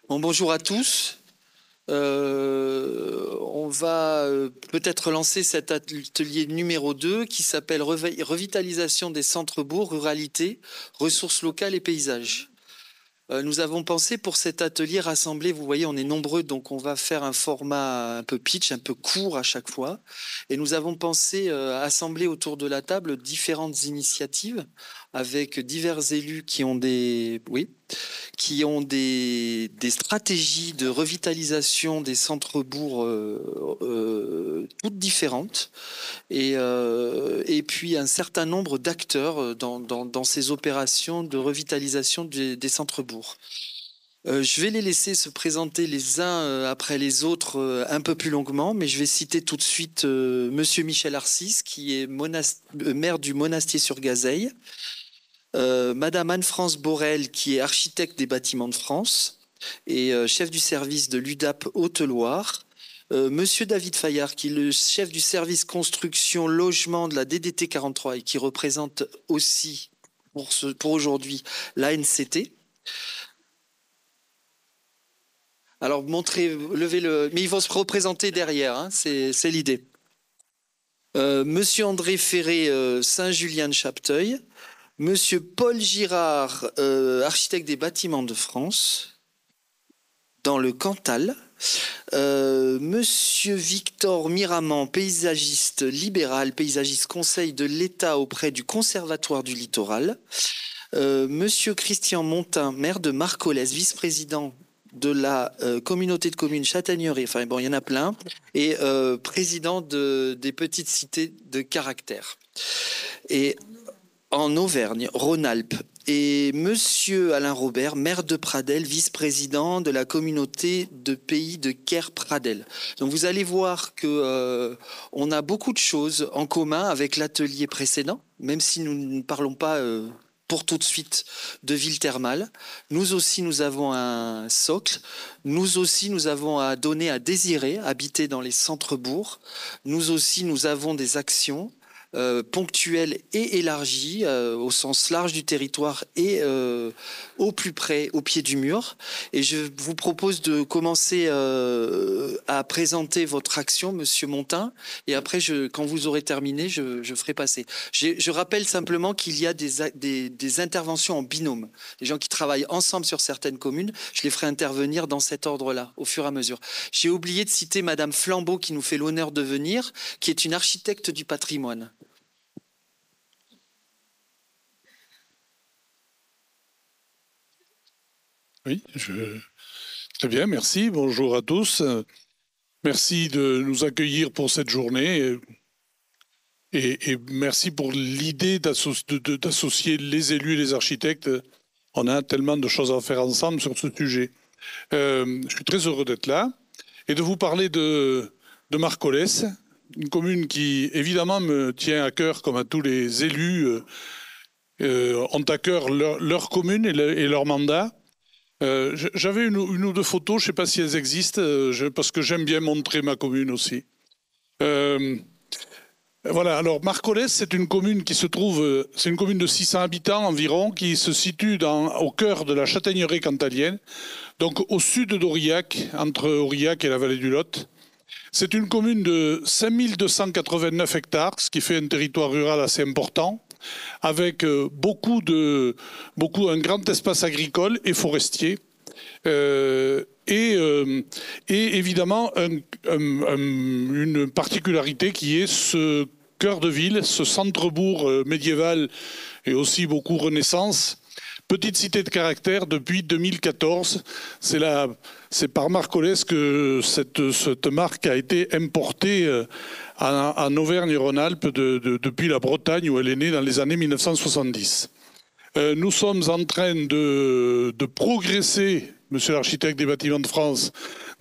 Bon, bonjour à tous. On va peut-être lancer cet atelier numéro 2 qui s'appelle Revitalisation des centres-bourgs, ruralité, ressources locales et paysages. Nous avons pensé pour cet atelier rassembler, vous voyez, on est nombreux, donc on va faire un format un peu pitch, un peu court à chaque fois. Et nous avons pensé assembler autour de la table différentes initiatives avec divers élus qui ont des stratégies de revitalisation des centres-bourgs toutes différentes et puis un certain nombre d'acteurs dans ces opérations de revitalisation des centres-bourgs. Je vais les laisser se présenter les uns après les autres un peu plus longuement, mais je vais citer tout de suite Monsieur Michel Arcis, qui est maire du Monastier-sur-Gazeille, Madame Anne-France Borel, qui est architecte des Bâtiments de France et chef du service de l'UDAP Haute-Loire, Monsieur David Fayard, qui est le chef du service construction logement de la DDT 43 et qui représente aussi pour aujourd'hui l'ANCT. Alors levez le, mais ils vont se représenter derrière, hein, c'est l'idée. Monsieur André Ferré, Saint-Julien de Chapteuil, Monsieur Paul Girard, architecte des Bâtiments de France, dans le Cantal. Monsieur Victor Miramant, paysagiste libéral, paysagiste conseil de l'État auprès du Conservatoire du Littoral. Monsieur Christian Montin, maire de Marcollès, vice-président de la communauté de communes Châtaigneraie, enfin bon, il y en a plein, et président des petites cités de caractère. Et en Auvergne, Rhône-Alpes, et Monsieur Alain Robert, maire de Pradelles, vice-président de la communauté de pays de Caire-Pradelles. Donc vous allez voir que on a beaucoup de choses en commun avec l'atelier précédent, même si nous ne parlons pas pour tout de suite de ville thermale. Nous aussi, nous avons un socle. Nous aussi, nous avons à donner à désirer, habiter dans les centres-bourgs. Nous aussi, nous avons des actions ponctuelles et élargies au sens large du territoire et au plus près, au pied du mur. Et je vous propose de commencer à présenter votre action, Monsieur Montin, et après, quand vous aurez terminé, je ferai passer. Je rappelle simplement qu'il y a des interventions en binôme, des gens qui travaillent ensemble sur certaines communes. Je les ferai intervenir dans cet ordre-là, au fur et à mesure. J'ai oublié de citer Madame Flambeau, qui nous fait l'honneur de venir, qui est une architecte du patrimoine. Oui, très bien, merci. Bonjour à tous. Merci de nous accueillir pour cette journée et merci pour l'idée d'associer les élus et les architectes. On a tellement de choses à faire ensemble sur ce sujet. Je suis très heureux d'être là et de vous parler de Marcollès, une commune qui évidemment me tient à cœur, comme à tous les élus ont à cœur leur commune et leur mandat. J'avais une ou deux photos, je ne sais pas si elles existent, parce que j'aime bien montrer ma commune aussi. Voilà, alors Marcollès, c'est une commune qui se trouve, c'est une commune de 600 habitants environ, qui se situe au cœur de la Châtaigneraie cantalienne, donc au sud d'Aurillac, entre Aurillac et la vallée du Lot. C'est une commune de 5289 hectares, ce qui fait un territoire rural assez important, avec un grand espace agricole et forestier, et évidemment une particularité qui est ce cœur de ville, ce centre-bourg médiéval et aussi beaucoup Renaissance. Petite cité de caractère depuis 2014. C'est par Marcollès que cette marque a été importée en Auvergne-Rhône-Alpes depuis la Bretagne où elle est née dans les années 1970. Nous sommes en train de progresser, monsieur l'architecte des Bâtiments de France,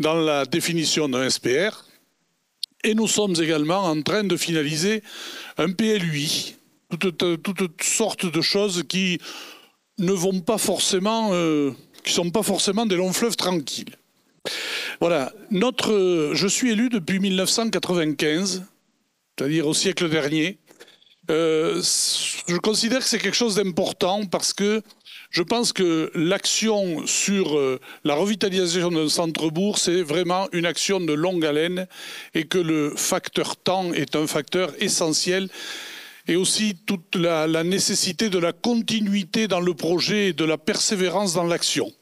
dans la définition d'un SPR. Et nous sommes également en train de finaliser un PLUI. Toutes sortes de choses qui ne vont pas forcément, qui sont pas forcément des longs fleuves tranquilles. Voilà. Je suis élu depuis 1995, c'est-à-dire au siècle dernier. Je considère que c'est quelque chose d'important parce que je pense que l'action sur la revitalisation d'un centre-bourg, c'est vraiment une action de longue haleine et que le facteur temps est un facteur essentiel. Et aussi toute la nécessité de la continuité dans le projet et de la persévérance dans l'action.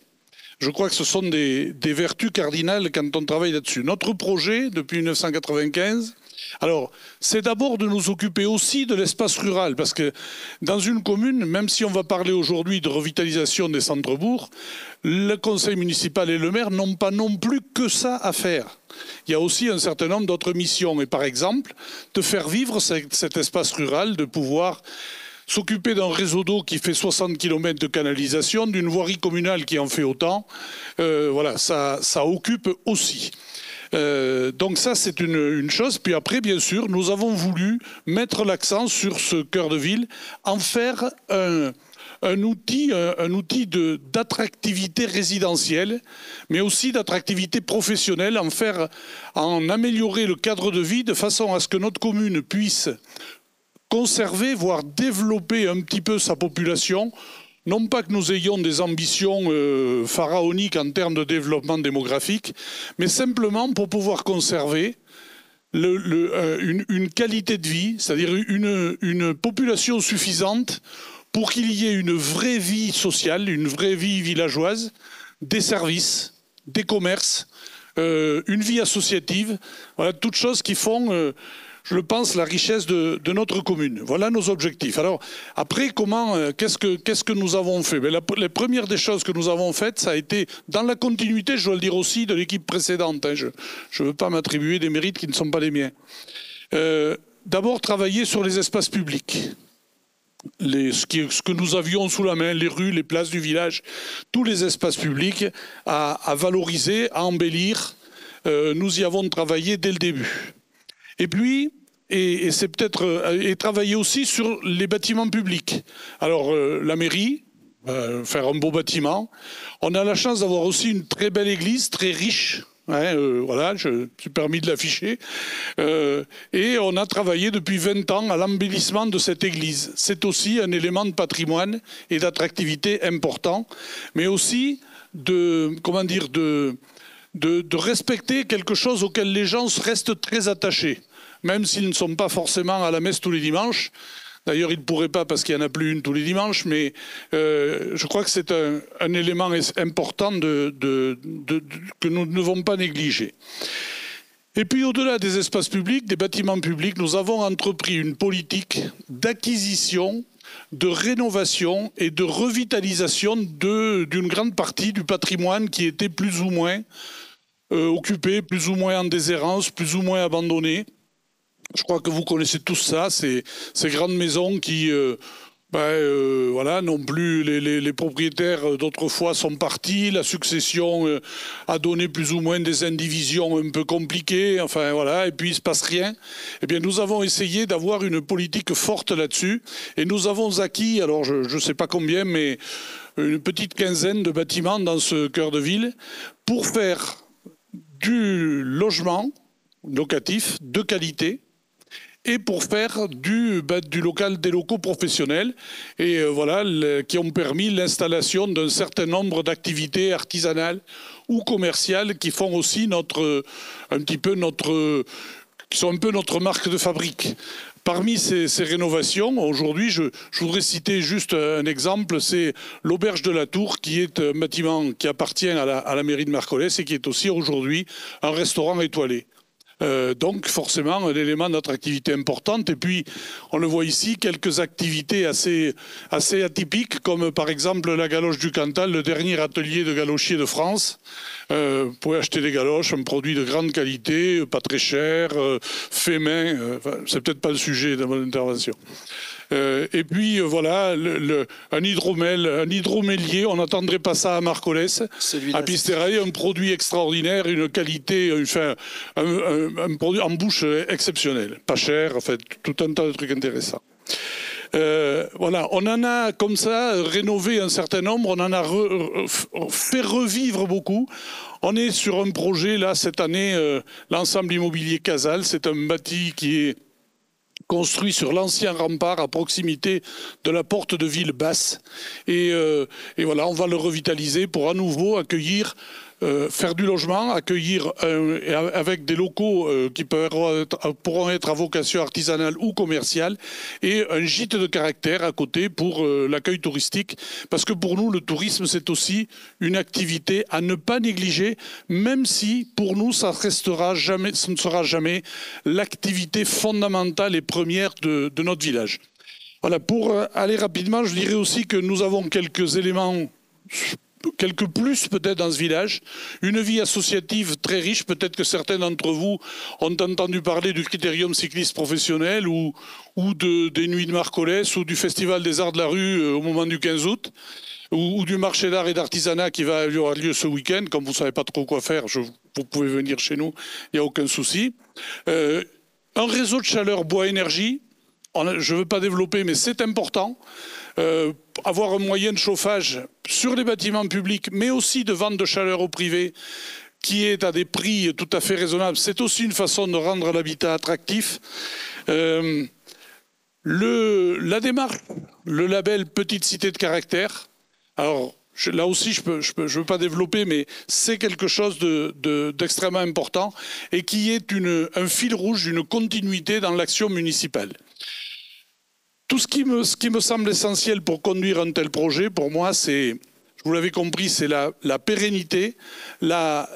Je crois que ce sont des vertus cardinales quand on travaille là-dessus. Notre projet, depuis 1995, alors, c'est d'abord de nous occuper aussi de l'espace rural, parce que dans une commune, même si on va parler aujourd'hui de revitalisation des centres-bourgs, le conseil municipal et le maire n'ont pas non plus que ça à faire. Il y a aussi un certain nombre d'autres missions, et par exemple, de faire vivre cet espace rural, de pouvoir s'occuper d'un réseau d'eau qui fait 60 km de canalisation, d'une voirie communale qui en fait autant. Voilà, ça occupe aussi. Donc ça, c'est une chose. Puis après, bien sûr, nous avons voulu mettre l'accent sur ce cœur de ville, en faire un outil d'attractivité résidentielle, mais aussi d'attractivité professionnelle, en améliorer le cadre de vie de façon à ce que notre commune puisse conserver, voire développer un petit peu sa population. Non pas que nous ayons des ambitions pharaoniques en termes de développement démographique, mais simplement pour pouvoir conserver une qualité de vie, c'est-à-dire une population suffisante pour qu'il y ait une vraie vie sociale, une vraie vie villageoise, des services, des commerces, une vie associative, voilà, toutes choses qui font... je pense, la richesse de notre commune. Voilà nos objectifs. Alors, après, qu'est-ce que nous avons fait? Les premières des choses que nous avons faites, ça a été, dans la continuité, je dois le dire aussi, de l'équipe précédente. Je ne veux pas m'attribuer des mérites qui ne sont pas les miens. D'abord, travailler sur les espaces publics. Ce que nous avions sous la main, les rues, les places du village, tous les espaces publics à valoriser, à embellir. Nous y avons travaillé dès le début. Et puis, c'est peut-être travailler aussi sur les bâtiments publics. Alors, la mairie, faire un beau bâtiment. On a la chance d'avoir aussi une très belle église, très riche. Voilà, je me suis permis de l'afficher. Et on a travaillé depuis 20 ans à l'embellissement de cette église. C'est aussi un élément de patrimoine et d'attractivité important, mais aussi de respecter quelque chose auquel les gens restent très attachés, même s'ils ne sont pas forcément à la messe tous les dimanches. D'ailleurs, ils ne pourraient pas parce qu'il n'y en a plus une tous les dimanches, mais je crois que c'est un élément important que nous ne devons pas négliger. Et puis, au-delà des espaces publics, des bâtiments publics, nous avons entrepris une politique d'acquisition, de rénovation et de revitalisation d'une grande partie du patrimoine qui était plus ou moins occupé, plus ou moins en déshérence, plus ou moins abandonné. Je crois que vous connaissez tous ça, ces grandes maisons qui, voilà, non plus les propriétaires d'autrefois sont partis, la succession a donné plus ou moins des indivisions un peu compliquées, enfin voilà, et puis il ne se passe rien. Eh bien, nous avons essayé d'avoir une politique forte là-dessus, et nous avons acquis, alors je ne sais pas combien, mais une petite quinzaine de bâtiments dans ce cœur de ville pour faire du logement locatif de qualité, et pour faire des locaux professionnels, et voilà, qui ont permis l'installation d'un certain nombre d'activités artisanales ou commerciales qui font aussi qui sont un peu notre marque de fabrique. Parmi ces rénovations, aujourd'hui, je voudrais citer juste un exemple, c'est l'Auberge de la Tour, qui est un bâtiment qui appartient à la mairie de Marcollès et qui est aussi aujourd'hui un restaurant étoilé. Donc forcément un élément d'attractivité importante. Et puis on le voit ici, quelques activités assez atypiques, comme par exemple la galoche du Cantal, le dernier atelier de galochier de France. Vous pouvez acheter des galoches, un produit de grande qualité, pas très cher, fait main. C'est peut-être pas le sujet de mon intervention. Et puis voilà, un hydromélier, on n'attendrait pas ça à Marcollès. À Pisteray, un produit extraordinaire, une qualité, enfin, un produit en bouche exceptionnel. Pas cher, en fait, tout un tas de trucs intéressants. Voilà, on en a comme ça rénové un certain nombre, on en a fait revivre beaucoup. On est sur un projet, là, cette année, l'ensemble immobilier Casal, c'est un bâti qui est construit sur l'ancien rempart à proximité de la porte de ville basse. Et voilà, on va le revitaliser pour à nouveau accueillir, faire du logement, accueillir avec des locaux qui pourront être à vocation artisanale ou commerciale, et un gîte de caractère à côté pour l'accueil touristique. Parce que pour nous, le tourisme, c'est aussi une activité à ne pas négliger, même si pour nous, ce ne sera jamais l'activité fondamentale et première de notre village. Voilà, pour aller rapidement, je dirais aussi que nous avons quelques éléments, quelques plus peut-être dans ce village. Une vie associative très riche. Peut-être que certains d'entre vous ont entendu parler du Critérium cycliste professionnel ou des Nuits de Marcollès ou du Festival des Arts de la Rue au moment du 15 août ou du marché d'art et d'artisanat qui va avoir lieu ce week-end. Comme vous ne savez pas trop quoi faire, vous pouvez venir chez nous, il n'y a aucun souci. Un réseau de chaleur bois-énergie. Je ne veux pas développer, mais c'est important. Avoir un moyen de chauffage sur les bâtiments publics, mais aussi de vente de chaleur au privé, qui est à des prix tout à fait raisonnables. C'est aussi une façon de rendre l'habitat attractif. La démarche, le label Petite Cité de Caractère. Alors, là aussi, je veux pas développer, mais c'est quelque chose d'extrêmement important et qui est un fil rouge, une continuité dans l'action municipale. Tout ce qui me semble essentiel pour conduire un tel projet, pour moi, c'est, vous l'avez compris, c'est la pérennité, la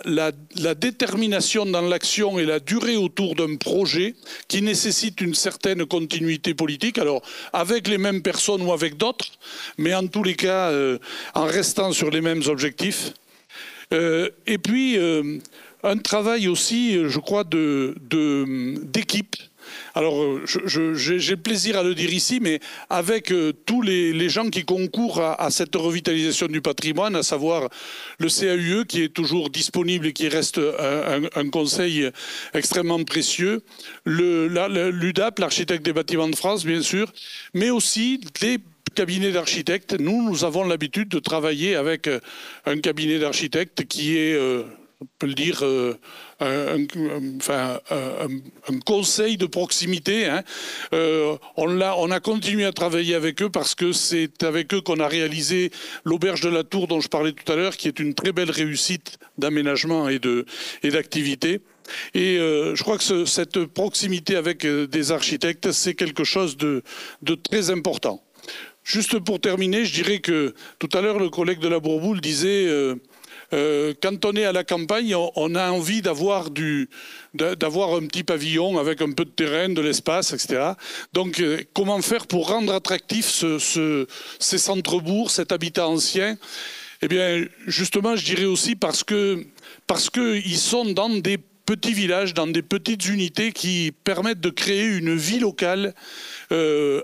détermination dans l'action et la durée autour d'un projet qui nécessite une certaine continuité politique, alors avec les mêmes personnes ou avec d'autres, mais en tous les cas en restant sur les mêmes objectifs. Et puis un travail aussi, je crois, d'équipe. Alors, j'ai le plaisir à le dire ici, mais avec tous les gens qui concourent à cette revitalisation du patrimoine, à savoir le CAUE qui est toujours disponible et qui reste un conseil extrêmement précieux, l'UDAP, l'architecte des bâtiments de France, bien sûr, mais aussi les cabinets d'architectes. Nous avons l'habitude de travailler avec un cabinet d'architectes qui est, on peut le dire, un conseil de proximité. Hein. On a continué à travailler avec eux parce que c'est avec eux qu'on a réalisé l'auberge de la Tour dont je parlais tout à l'heure, qui est une très belle réussite d'aménagement et d'activité. Et je crois que cette proximité avec des architectes, c'est quelque chose de très important. Juste pour terminer, je dirais que tout à l'heure, le collègue de la Bourboule disait... quand on est à la campagne, on a envie d'avoir un petit pavillon avec un peu de terrain, de l'espace, etc. Donc, comment faire pour rendre attractif ces centres-bourgs, cet habitat ancien? Eh bien, justement, je dirais aussi parce qu'ils sont dans des petits villages, dans des petites unités qui permettent de créer une vie locale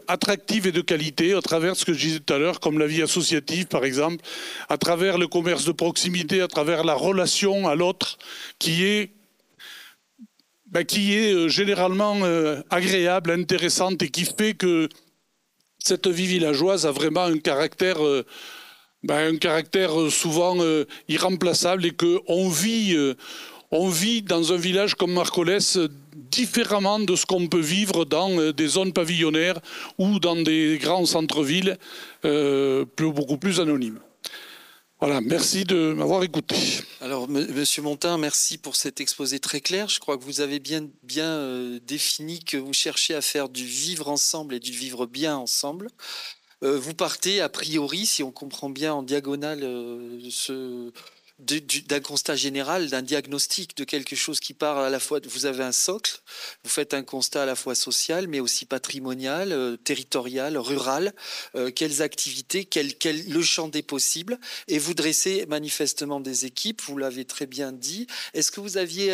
attractive et de qualité à travers ce que je disais tout à l'heure, comme la vie associative par exemple, à travers le commerce de proximité, à travers la relation à l'autre qui est généralement agréable, intéressante et qui fait que cette vie villageoise a vraiment un caractère souvent irremplaçable et qu'on vit dans un village comme Marcollès différemment de ce qu'on peut vivre dans des zones pavillonnaires ou dans des grands centres-villes beaucoup plus anonymes. Voilà, merci de m'avoir écouté. Alors, Monsieur Montin, merci pour cet exposé très clair. Je crois que vous avez bien défini que vous cherchez à faire du vivre ensemble et du vivre bien ensemble. Vous partez, a priori, si on comprend bien en diagonale d'un constat général, d'un diagnostic, de quelque chose qui part à la fois, vous avez un socle, vous faites un constat à la fois social, mais aussi patrimonial, territorial, rural, quelles activités, le champ des possibles, et vous dressez manifestement des équipes, vous l'avez très bien dit. Est-ce que vous aviez,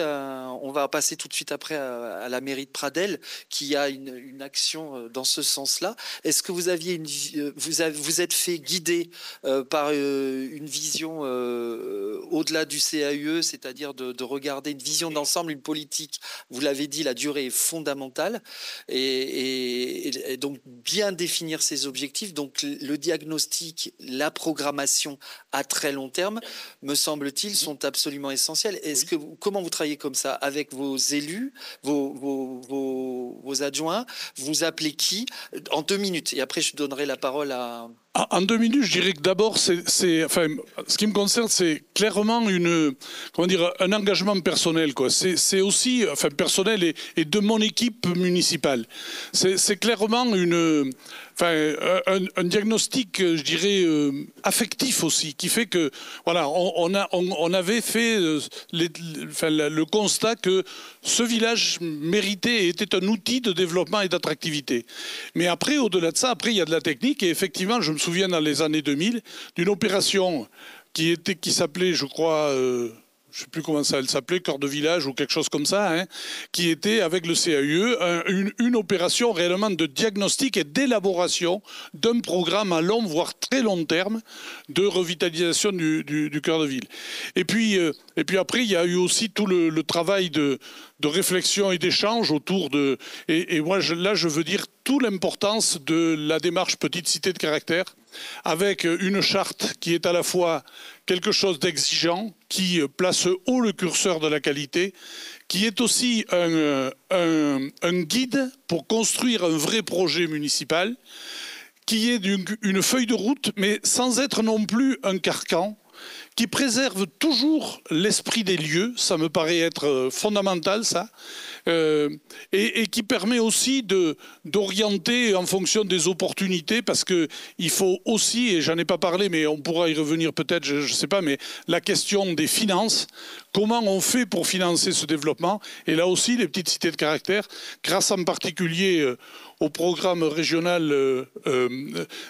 on va passer tout de suite après à la mairie de Pradelles, qui a une action dans ce sens-là. Est-ce que vous aviez vous êtes fait guider par une vision au-delà du CAUE, c'est-à-dire de regarder une vision d'ensemble, une politique. Vous l'avez dit, la durée est fondamentale. Et donc, bien définir ses objectifs. Donc, le diagnostic, la programmation à très long terme, me semble-t-il, sont absolument essentiels. Comment vous travaillez comme ça avec vos élus, vos adjoints? Vous appelez qui? En 2 minutes. Et après, je donnerai la parole à... En 2 minutes, je dirais que d'abord, enfin, ce qui me concerne, c'est clairement un engagement personnel, quoi. C'est aussi, enfin, personnel et de mon équipe municipale. C'est clairement un diagnostic, je dirais, affectif aussi, qui fait que, voilà, on avait fait le constat que ce village méritait et était un outil de développement et d'attractivité. Mais après, au-delà de ça, après, il y a de la technique et effectivement, je me souviens dans les années 2000 d'une opération qui s'appelait, je crois, je ne sais plus comment ça elle s'appelait, Cœur de village ou quelque chose comme ça, hein, qui était avec le CAUE une opération réellement de diagnostic et d'élaboration d'un programme à long, voire très long terme de revitalisation du cœur de ville. Et puis après, il y a eu aussi tout le travail de réflexion et d'échange autour de... Et moi, là, je veux dire toute l'importance de la démarche petite cité de caractère, avec une charte qui est à la fois quelque chose d'exigeant, qui place haut le curseur de la qualité, qui est aussi un guide pour construire un vrai projet municipal, qui est une feuille de route, mais sans être non plus un carcan, qui préserve toujours l'esprit des lieux, ça me paraît être fondamental, ça, et qui permet aussi d'orienter en fonction des opportunités, parce qu'il faut aussi, et j'en ai pas parlé, mais on pourra y revenir peut-être, je ne sais pas, mais la question des finances, comment on fait pour financer ce développement, et là aussi les petites cités de caractère, grâce en particulier au programme régional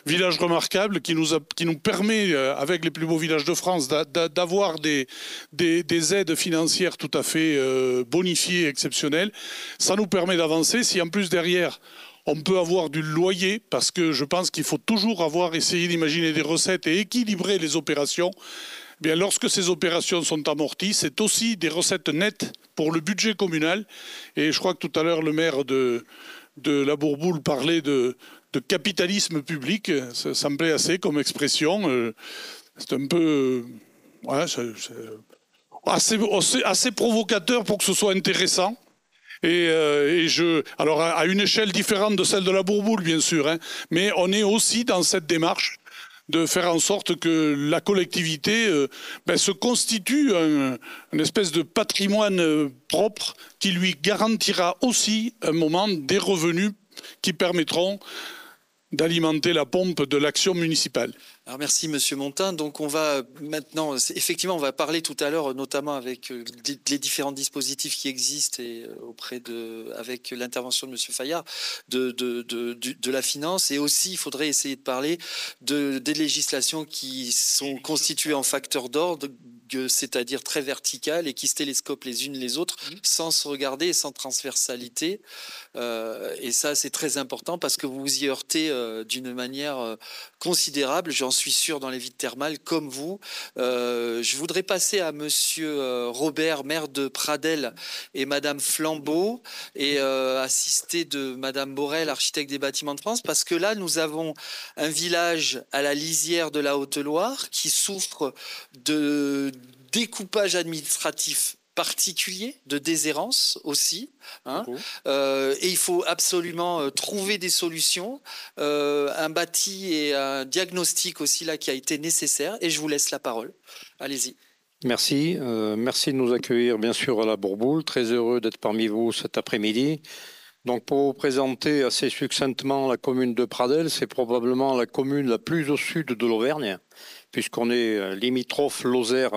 Villages Remarquables qui nous permet, avec les plus beaux villages de France, d'avoir des aides financières tout à fait bonifiées, exceptionnelles. Ça nous permet d'avancer. Si en plus derrière, on peut avoir du loyer, parce que je pense qu'il faut toujours essayer d'imaginer des recettes et équilibrer les opérations. Bien, lorsque ces opérations sont amorties, c'est aussi des recettes nettes pour le budget communal. Et je crois que tout à l'heure, le maire de la Bourboule parlait de capitalisme public. Ça me plaît assez comme expression. C'est un peu assez provocateur pour que ce soit intéressant. Alors à une échelle différente de celle de la Bourboule, bien sûr, hein, mais on est aussi dans cette démarche de faire en sorte que la collectivité se constitue une espèce de patrimoine propre qui lui garantira aussi un moment des revenus qui permettront d'alimenter la pompe de l'action municipale. Alors merci Monsieur Montin. Donc on va maintenant, effectivement, on va parler tout à l'heure, notamment avec les différents dispositifs qui existent et avec l'intervention de Monsieur Fayard, de la finance, et aussi il faudrait essayer de parler des législations qui sont constituées en facteurs d'ordre, c'est-à-dire très verticales et qui se télescopent les unes les autres sans se regarder et sans transversalité. Et ça, c'est très important parce que vous vous y heurtez d'une manière considérable, j'en suis sûr, dans les vides thermales, comme vous. Je voudrais passer à Monsieur Robert, maire de Pradelles, et Madame Flambeau, et assisté de Madame Borel, architecte des bâtiments de France, parce que là, nous avons un village à la lisière de la Haute-Loire qui souffre de découpage administratif particulier, de déshérence aussi, hein. Et il faut absolument trouver des solutions, un bâti et un diagnostic aussi là qui a été nécessaire, et je vous laisse la parole. Allez-y. Merci, merci de nous accueillir bien sûr à la Bourboule, très heureux d'être parmi vous cet après-midi. Donc pour vous présenter assez succinctement la commune de Pradelles, c'est probablement la commune la plus au sud de l'Auvergne, puisqu'on est limitrophe Lozère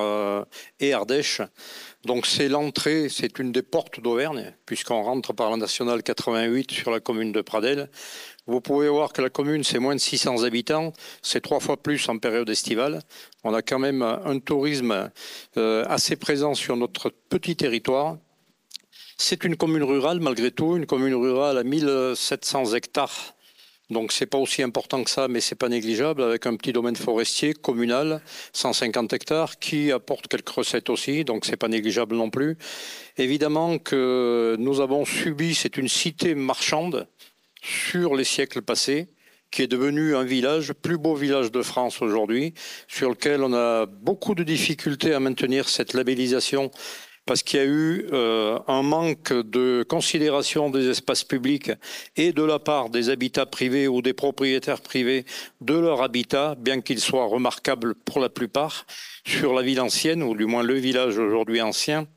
et Ardèche. Donc c'est l'entrée, c'est une des portes d'Auvergne, puisqu'on rentre par la nationale 88 sur la commune de Pradelles. Vous pouvez voir que la commune, c'est moins de 600 habitants, c'est 3 fois plus en période estivale. On a quand même un tourisme assez présent sur notre petit territoire. C'est une commune rurale malgré tout, une commune rurale à 1700 hectares Donc c'est pas aussi important que ça, mais c'est pas négligeable, avec un petit domaine forestier communal, 150 hectares, qui apporte quelques recettes aussi, donc c'est pas négligeable non plus. Évidemment que nous avons subi, c'est une cité marchande sur les siècles passés, qui est devenu un village, plus beau village de France aujourd'hui, sur lequel on a beaucoup de difficultés à maintenir cette labellisation parce qu'il y a eu un manque de considération des espaces publics et de la part des habitats privés ou des propriétaires privés de leur habitat, bien qu'ils soient remarquables pour la plupart, sur la ville ancienne, ou du moins le village aujourd'hui ancien.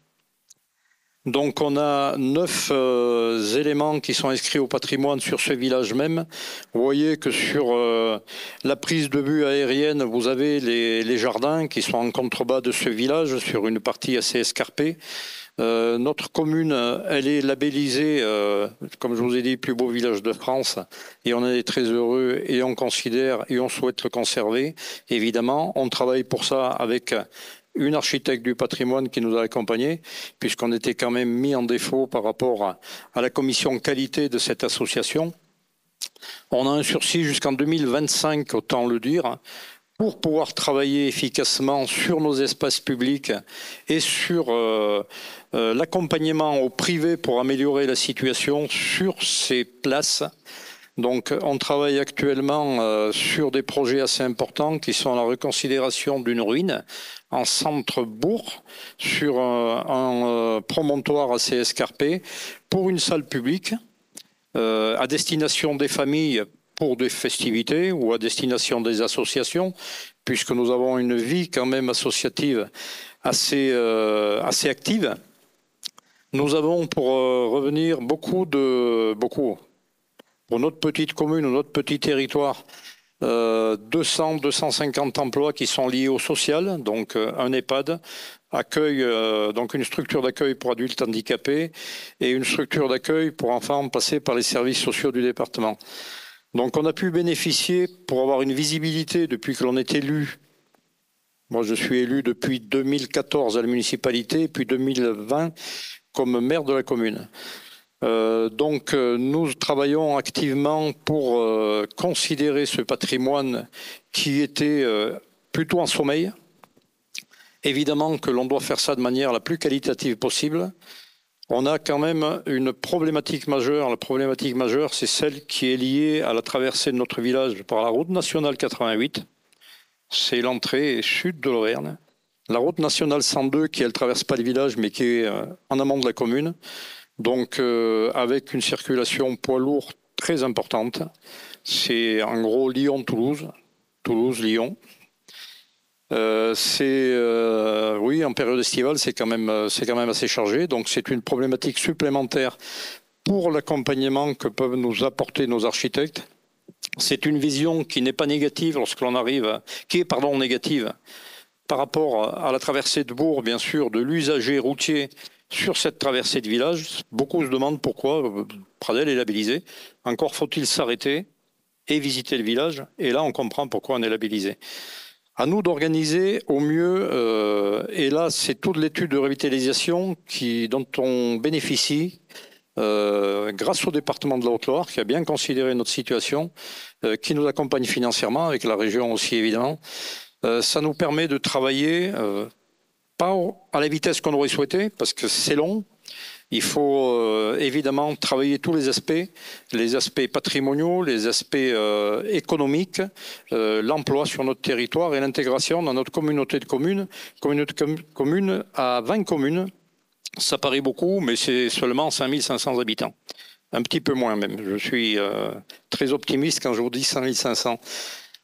Donc on a 9 éléments qui sont inscrits au patrimoine sur ce village même. Vous voyez que sur la prise de vue aérienne, vous avez les jardins qui sont en contrebas de ce village sur une partie assez escarpée. Notre commune, elle est labellisée, comme je vous ai dit, plus beau village de France, et on est très heureux et on considère et on souhaite le conserver. Évidemment, on travaille pour ça avec une architecte du patrimoine qui nous a accompagnés, puisqu'on était quand même mis en défaut par rapport à la commission qualité de cette association. On a un sursis jusqu'en 2025, autant le dire, pour pouvoir travailler efficacement sur nos espaces publics et sur l'accompagnement au privé pour améliorer la situation sur ces places. Donc on travaille actuellement sur des projets assez importants qui sont la reconsidération d'une ruine en centre-bourg sur un promontoire assez escarpé pour une salle publique à destination des familles pour des festivités ou à destination des associations, puisque nous avons une vie quand même associative assez active. Nous avons, pour revenir, pour notre petite commune, notre petit territoire, 250 emplois qui sont liés au social, donc un EHPAD, accueil, donc une structure d'accueil pour adultes handicapés et une structure d'accueil pour enfants passés par les services sociaux du département. Donc on a pu bénéficier, pour avoir une visibilité depuis que l'on est élu. Moi je suis élu depuis 2014 à la municipalité, puis 2020 comme maire de la commune. Donc nous travaillons activement pour considérer ce patrimoine qui était plutôt en sommeil. Évidemment que l'on doit faire ça de manière la plus qualitative possible. On a quand même une problématique majeure. La problématique majeure, c'est celle qui est liée à la traversée de notre village par la route nationale 88. C'est l'entrée sud de l'Auvergne. La route nationale 102 qui, elle, traverse pas le village, mais qui est en amont de la commune. Donc, avec une circulation poids lourd très importante. C'est en gros Lyon-Toulouse, Toulouse-Lyon. Oui, en période estivale, c'est quand même assez chargé. Donc, c'est une problématique supplémentaire pour l'accompagnement que peuvent nous apporter nos architectes. C'est une vision qui n'est pas négative lorsque l'on arrive, qui est, négative par rapport à la traversée de Bourg, bien sûr, de l'usager routier sur cette traversée de village. Beaucoup se demandent pourquoi Pradelles est labellisé. Encore faut-il s'arrêter et visiter le village. Et là, on comprend pourquoi on est labellisé. À nous d'organiser au mieux, et là, c'est toute l'étude de revitalisation dont on bénéficie grâce au département de la Haute-Loire, qui a bien considéré notre situation, qui nous accompagne financièrement, avec la région aussi évidemment. Ça nous permet de travailler pas à la vitesse qu'on aurait souhaité, parce que c'est long. Il faut évidemment travailler tous les aspects patrimoniaux, les aspects économiques, l'emploi sur notre territoire et l'intégration dans notre communauté de communes. Communauté commune à 20 communes, ça paraît beaucoup, mais c'est seulement 5500 habitants. Un petit peu moins même. Je suis très optimiste quand je vous dis 5500.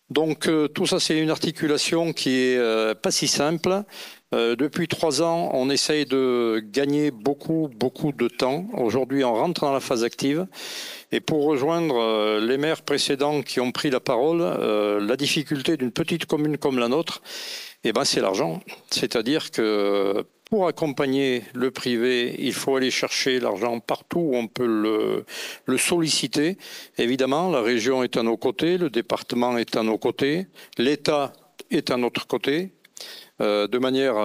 Donc tout ça, c'est une articulation qui est pas si simple. Depuis 3 ans, on essaye de gagner beaucoup de temps. Aujourd'hui, on rentre dans la phase active. Et pour rejoindre les maires précédents qui ont pris la parole, la difficulté d'une petite commune comme la nôtre, c'est l'argent. C'est-à-dire que pour accompagner le privé, il faut aller chercher l'argent partout où on peut le solliciter. Évidemment, la région est à nos côtés, le département est à nos côtés, l'État est à notre côté, de manière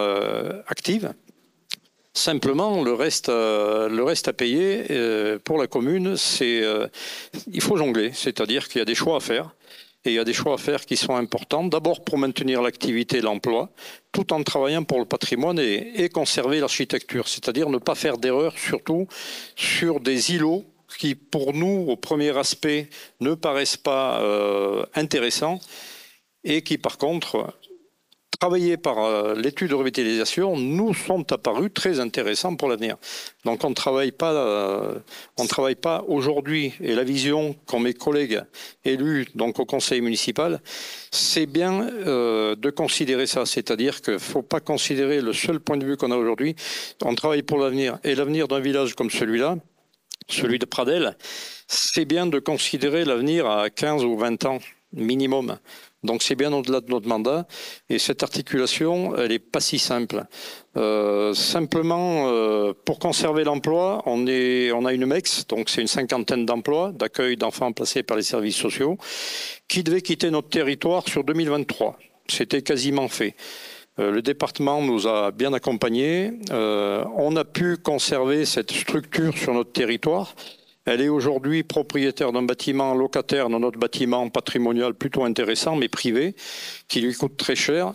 active. Simplement, le reste à payer pour la commune, il faut jongler, c'est-à-dire qu'il y a des choix à faire. Et il y a des choix à faire qui sont importants. D'abord pour maintenir l'activité et l'emploi, tout en travaillant pour le patrimoine et conserver l'architecture. C'est-à-dire ne pas faire d'erreur, surtout sur des îlots qui, pour nous, au premier aspect, ne paraissent pas intéressants et qui, par contre, travaillés par l'étude de revitalisation, nous sont apparus très intéressants pour l'avenir. Donc on ne travaille pas aujourd'hui, et la vision qu'ont mes collègues élus donc au conseil municipal, c'est bien de considérer ça, c'est-à-dire qu'il ne faut pas considérer le seul point de vue qu'on a aujourd'hui, on travaille pour l'avenir. Et l'avenir d'un village comme celui-là, celui de Pradelles, c'est bien de considérer l'avenir à 15 ou 20 ans minimum. Donc c'est bien au-delà de notre mandat et cette articulation, elle n'est pas si simple. Simplement, pour conserver l'emploi, on a une MEX, donc c'est une 50aine d'emplois d'accueil d'enfants placés par les services sociaux, qui devait quitter notre territoire sur 2023. C'était quasiment fait. Le département nous a bien accompagnés. On a pu conserver cette structure sur notre territoire. Elle est aujourd'hui propriétaire d'un bâtiment locataire dans notre bâtiment patrimonial plutôt intéressant, mais privé, qui lui coûte très cher.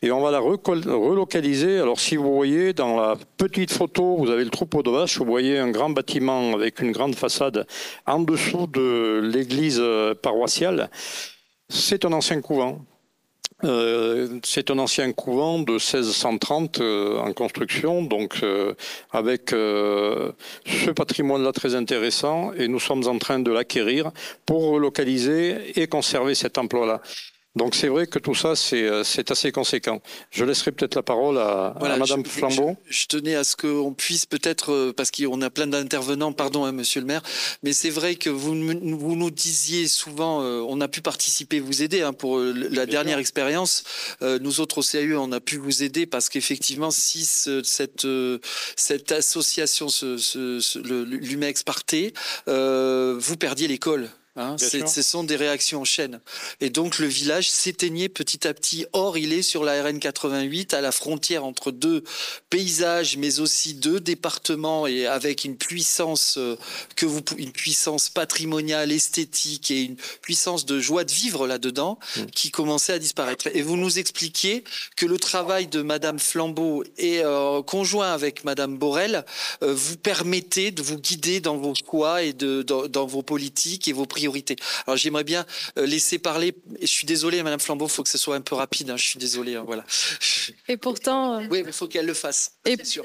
Et on va la relocaliser. Alors si vous voyez dans la petite photo, vous avez le troupeau de vaches, vous voyez un grand bâtiment avec une grande façade en dessous de l'église paroissiale. C'est un ancien couvent. C'est un ancien couvent de 1630 en construction, donc avec ce patrimoine-là très intéressant, et nous sommes en train de l'acquérir pour relocaliser et conserver cet emploi-là. Donc c'est vrai que tout ça, c'est assez conséquent. Je laisserai peut-être la parole à Madame Flambeau. Je tenais à ce qu'on puisse peut-être, parce qu'on a plein d'intervenants, pardon, Monsieur le maire, mais c'est vrai que vous nous disiez souvent, on a pu participer, vous aider pour la dernière expérience. Nous autres au CAU, on a pu vous aider parce qu'effectivement, si cette association, l'UMEX partait, vous perdiez l'école. Ce sont des réactions en chaîne. Et donc le village s'éteignait petit à petit. Or, il est sur la RN 88, à la frontière entre deux paysages, mais aussi deux départements, et avec une puissance une puissance patrimoniale, esthétique et une puissance de joie de vivre là-dedans qui commençait à disparaître. Et vous nous expliquiez que le travail de Madame Flambeau et conjoint avec Madame Borel vous permettait de vous guider dans vos choix et dans vos politiques et vos priorités. Alors j'aimerais bien laisser parler. Je suis désolé, Madame Flambeau, il faut que ce soit un peu rapide. Je suis désolé. Voilà. Et pourtant. Oui, mais il faut qu'elle le fasse. Et c'est sûr.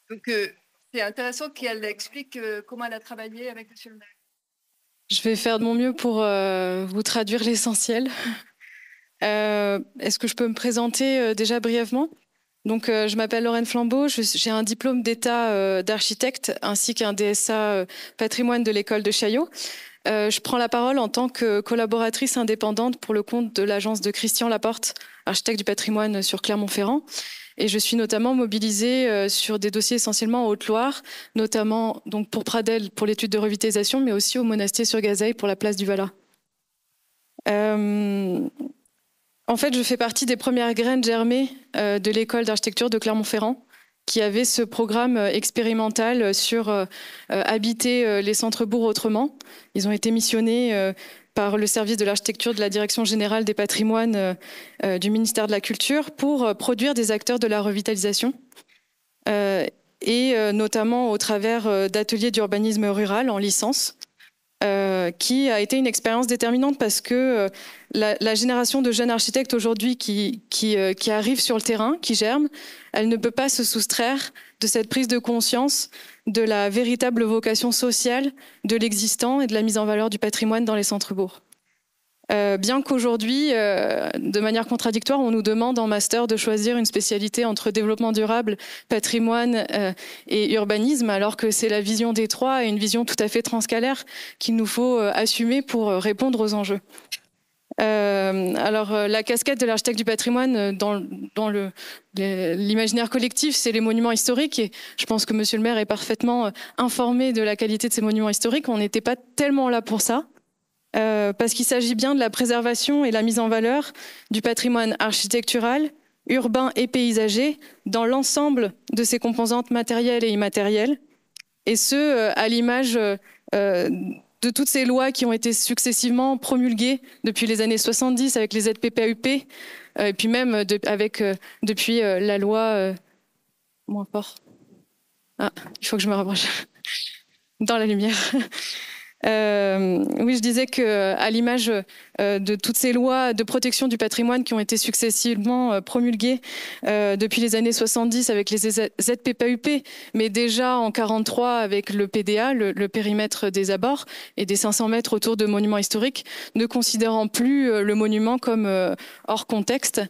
Donc c'est intéressant qu'elle explique comment elle a travaillé avec Monsieur le maire. Je vais faire de mon mieux pour vous traduire l'essentiel. Est-ce que je peux me présenter déjà brièvement? Donc, je m'appelle Lorraine Flambeau, j'ai un diplôme d'état d'architecte ainsi qu'un DSA patrimoine de l'école de Chaillot. Je prends la parole en tant que collaboratrice indépendante pour le compte de l'agence de Christian Laporte, architecte du patrimoine sur Clermont-Ferrand. Et je suis notamment mobilisée sur des dossiers essentiellement en Haute-Loire, notamment donc pour Pradelles pour l'étude de revitalisation, mais aussi au Monastier-sur-Gazeille pour la place du Valat. En fait, je fais partie des premières graines germées de l'école d'architecture de Clermont-Ferrand, qui avait ce programme expérimental sur habiter les centres-bourgs autrement. Ils ont été missionnés par le service de l'architecture de la Direction générale des patrimoines du ministère de la Culture pour produire des acteurs de la revitalisation, et notamment au travers d'ateliers d'urbanisme rural en licence, qui a été une expérience déterminante parce que la génération de jeunes architectes aujourd'hui qui arrivent sur le terrain, qui germent, elle ne peut pas se soustraire de cette prise de conscience de la véritable vocation sociale de l'existant et de la mise en valeur du patrimoine dans les centres-bourgs. Bien qu'aujourd'hui, de manière contradictoire, on nous demande en master de choisir une spécialité entre développement durable, patrimoine et urbanisme, alors que c'est la vision des trois et une vision tout à fait transcalaire qu'il nous faut assumer pour répondre aux enjeux. Alors, la casquette de l'architecte du patrimoine dans l'imaginaire collectif, c'est les monuments historiques. Et je pense que Monsieur le maire est parfaitement informé de la qualité de ces monuments historiques. On n'était pas tellement là pour ça. parce qu'il s'agit bien de la préservation et la mise en valeur du patrimoine architectural, urbain et paysager dans l'ensemble de ses composantes matérielles et immatérielles, et ce, à l'image de toutes ces lois qui ont été successivement promulguées depuis les années 70 avec les ZPPAUP, et puis même depuis la loi... moins fort. Ah, il faut que je me rapproche dans la lumière. Oui, je disais qu'à l'image de toutes ces lois de protection du patrimoine qui ont été successivement promulguées depuis les années 70 avec les ZPPAUP, mais déjà en 1943 avec le PDA, le périmètre des abords et des 500 mètres autour de monuments historiques, ne considérant plus le monument comme hors contexte.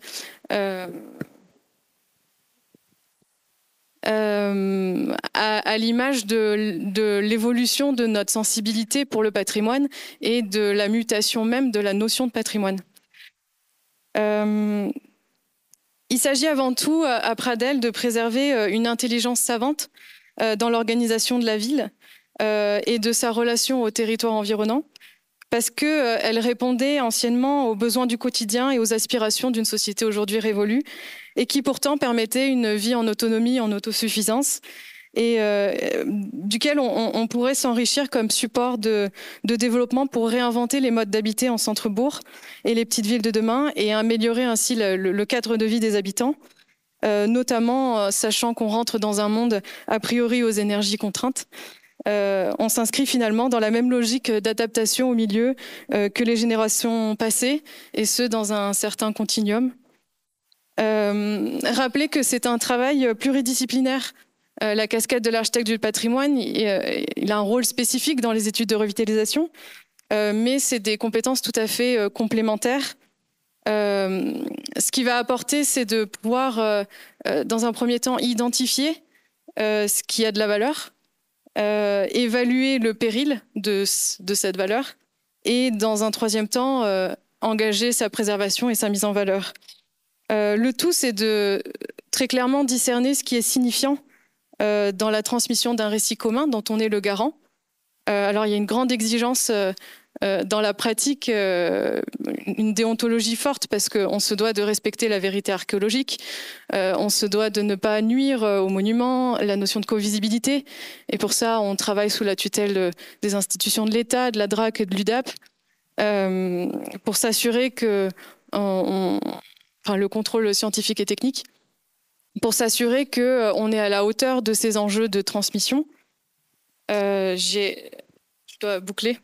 À l'image de l'évolution de notre sensibilité pour le patrimoine et de la mutation même de la notion de patrimoine. Il s'agit avant tout, à Pradelles, de préserver une intelligence savante dans l'organisation de la ville et de sa relation au territoire environnant, parce qu'elle répondait anciennement aux besoins du quotidien et aux aspirations d'une société aujourd'hui révolue, et qui pourtant permettait une vie en autonomie, en autosuffisance, et duquel on pourrait s'enrichir comme support de développement pour réinventer les modes d'habiter en centre-bourg et les petites villes de demain, et améliorer ainsi le cadre de vie des habitants, notamment sachant qu'on rentre dans un monde a priori aux énergies contraintes. On s'inscrit finalement dans la même logique d'adaptation au milieu que les générations passées, et ce, dans un certain continuum. Rappeler que c'est un travail pluridisciplinaire. La casquette de l'architecte du patrimoine, il a un rôle spécifique dans les études de revitalisation, mais c'est des compétences tout à fait complémentaires. Ce qui va apporter, c'est de pouvoir, dans un premier temps, identifier ce qui a de la valeur, évaluer le péril de cette valeur, et dans un troisième temps, engager sa préservation et sa mise en valeur. Le tout, c'est de très clairement discerner ce qui est signifiant dans la transmission d'un récit commun dont on est le garant. Alors, il y a une grande exigence dans la pratique, une déontologie forte, parce qu'on se doit de respecter la vérité archéologique, on se doit de ne pas nuire au monument, la notion de co-visibilité, et pour ça, on travaille sous la tutelle des institutions de l'État, de la DRAC et de l'UDAP, pour s'assurer que le contrôle scientifique et technique, pour s'assurer qu'on est à la hauteur de ces enjeux de transmission. Je dois boucler.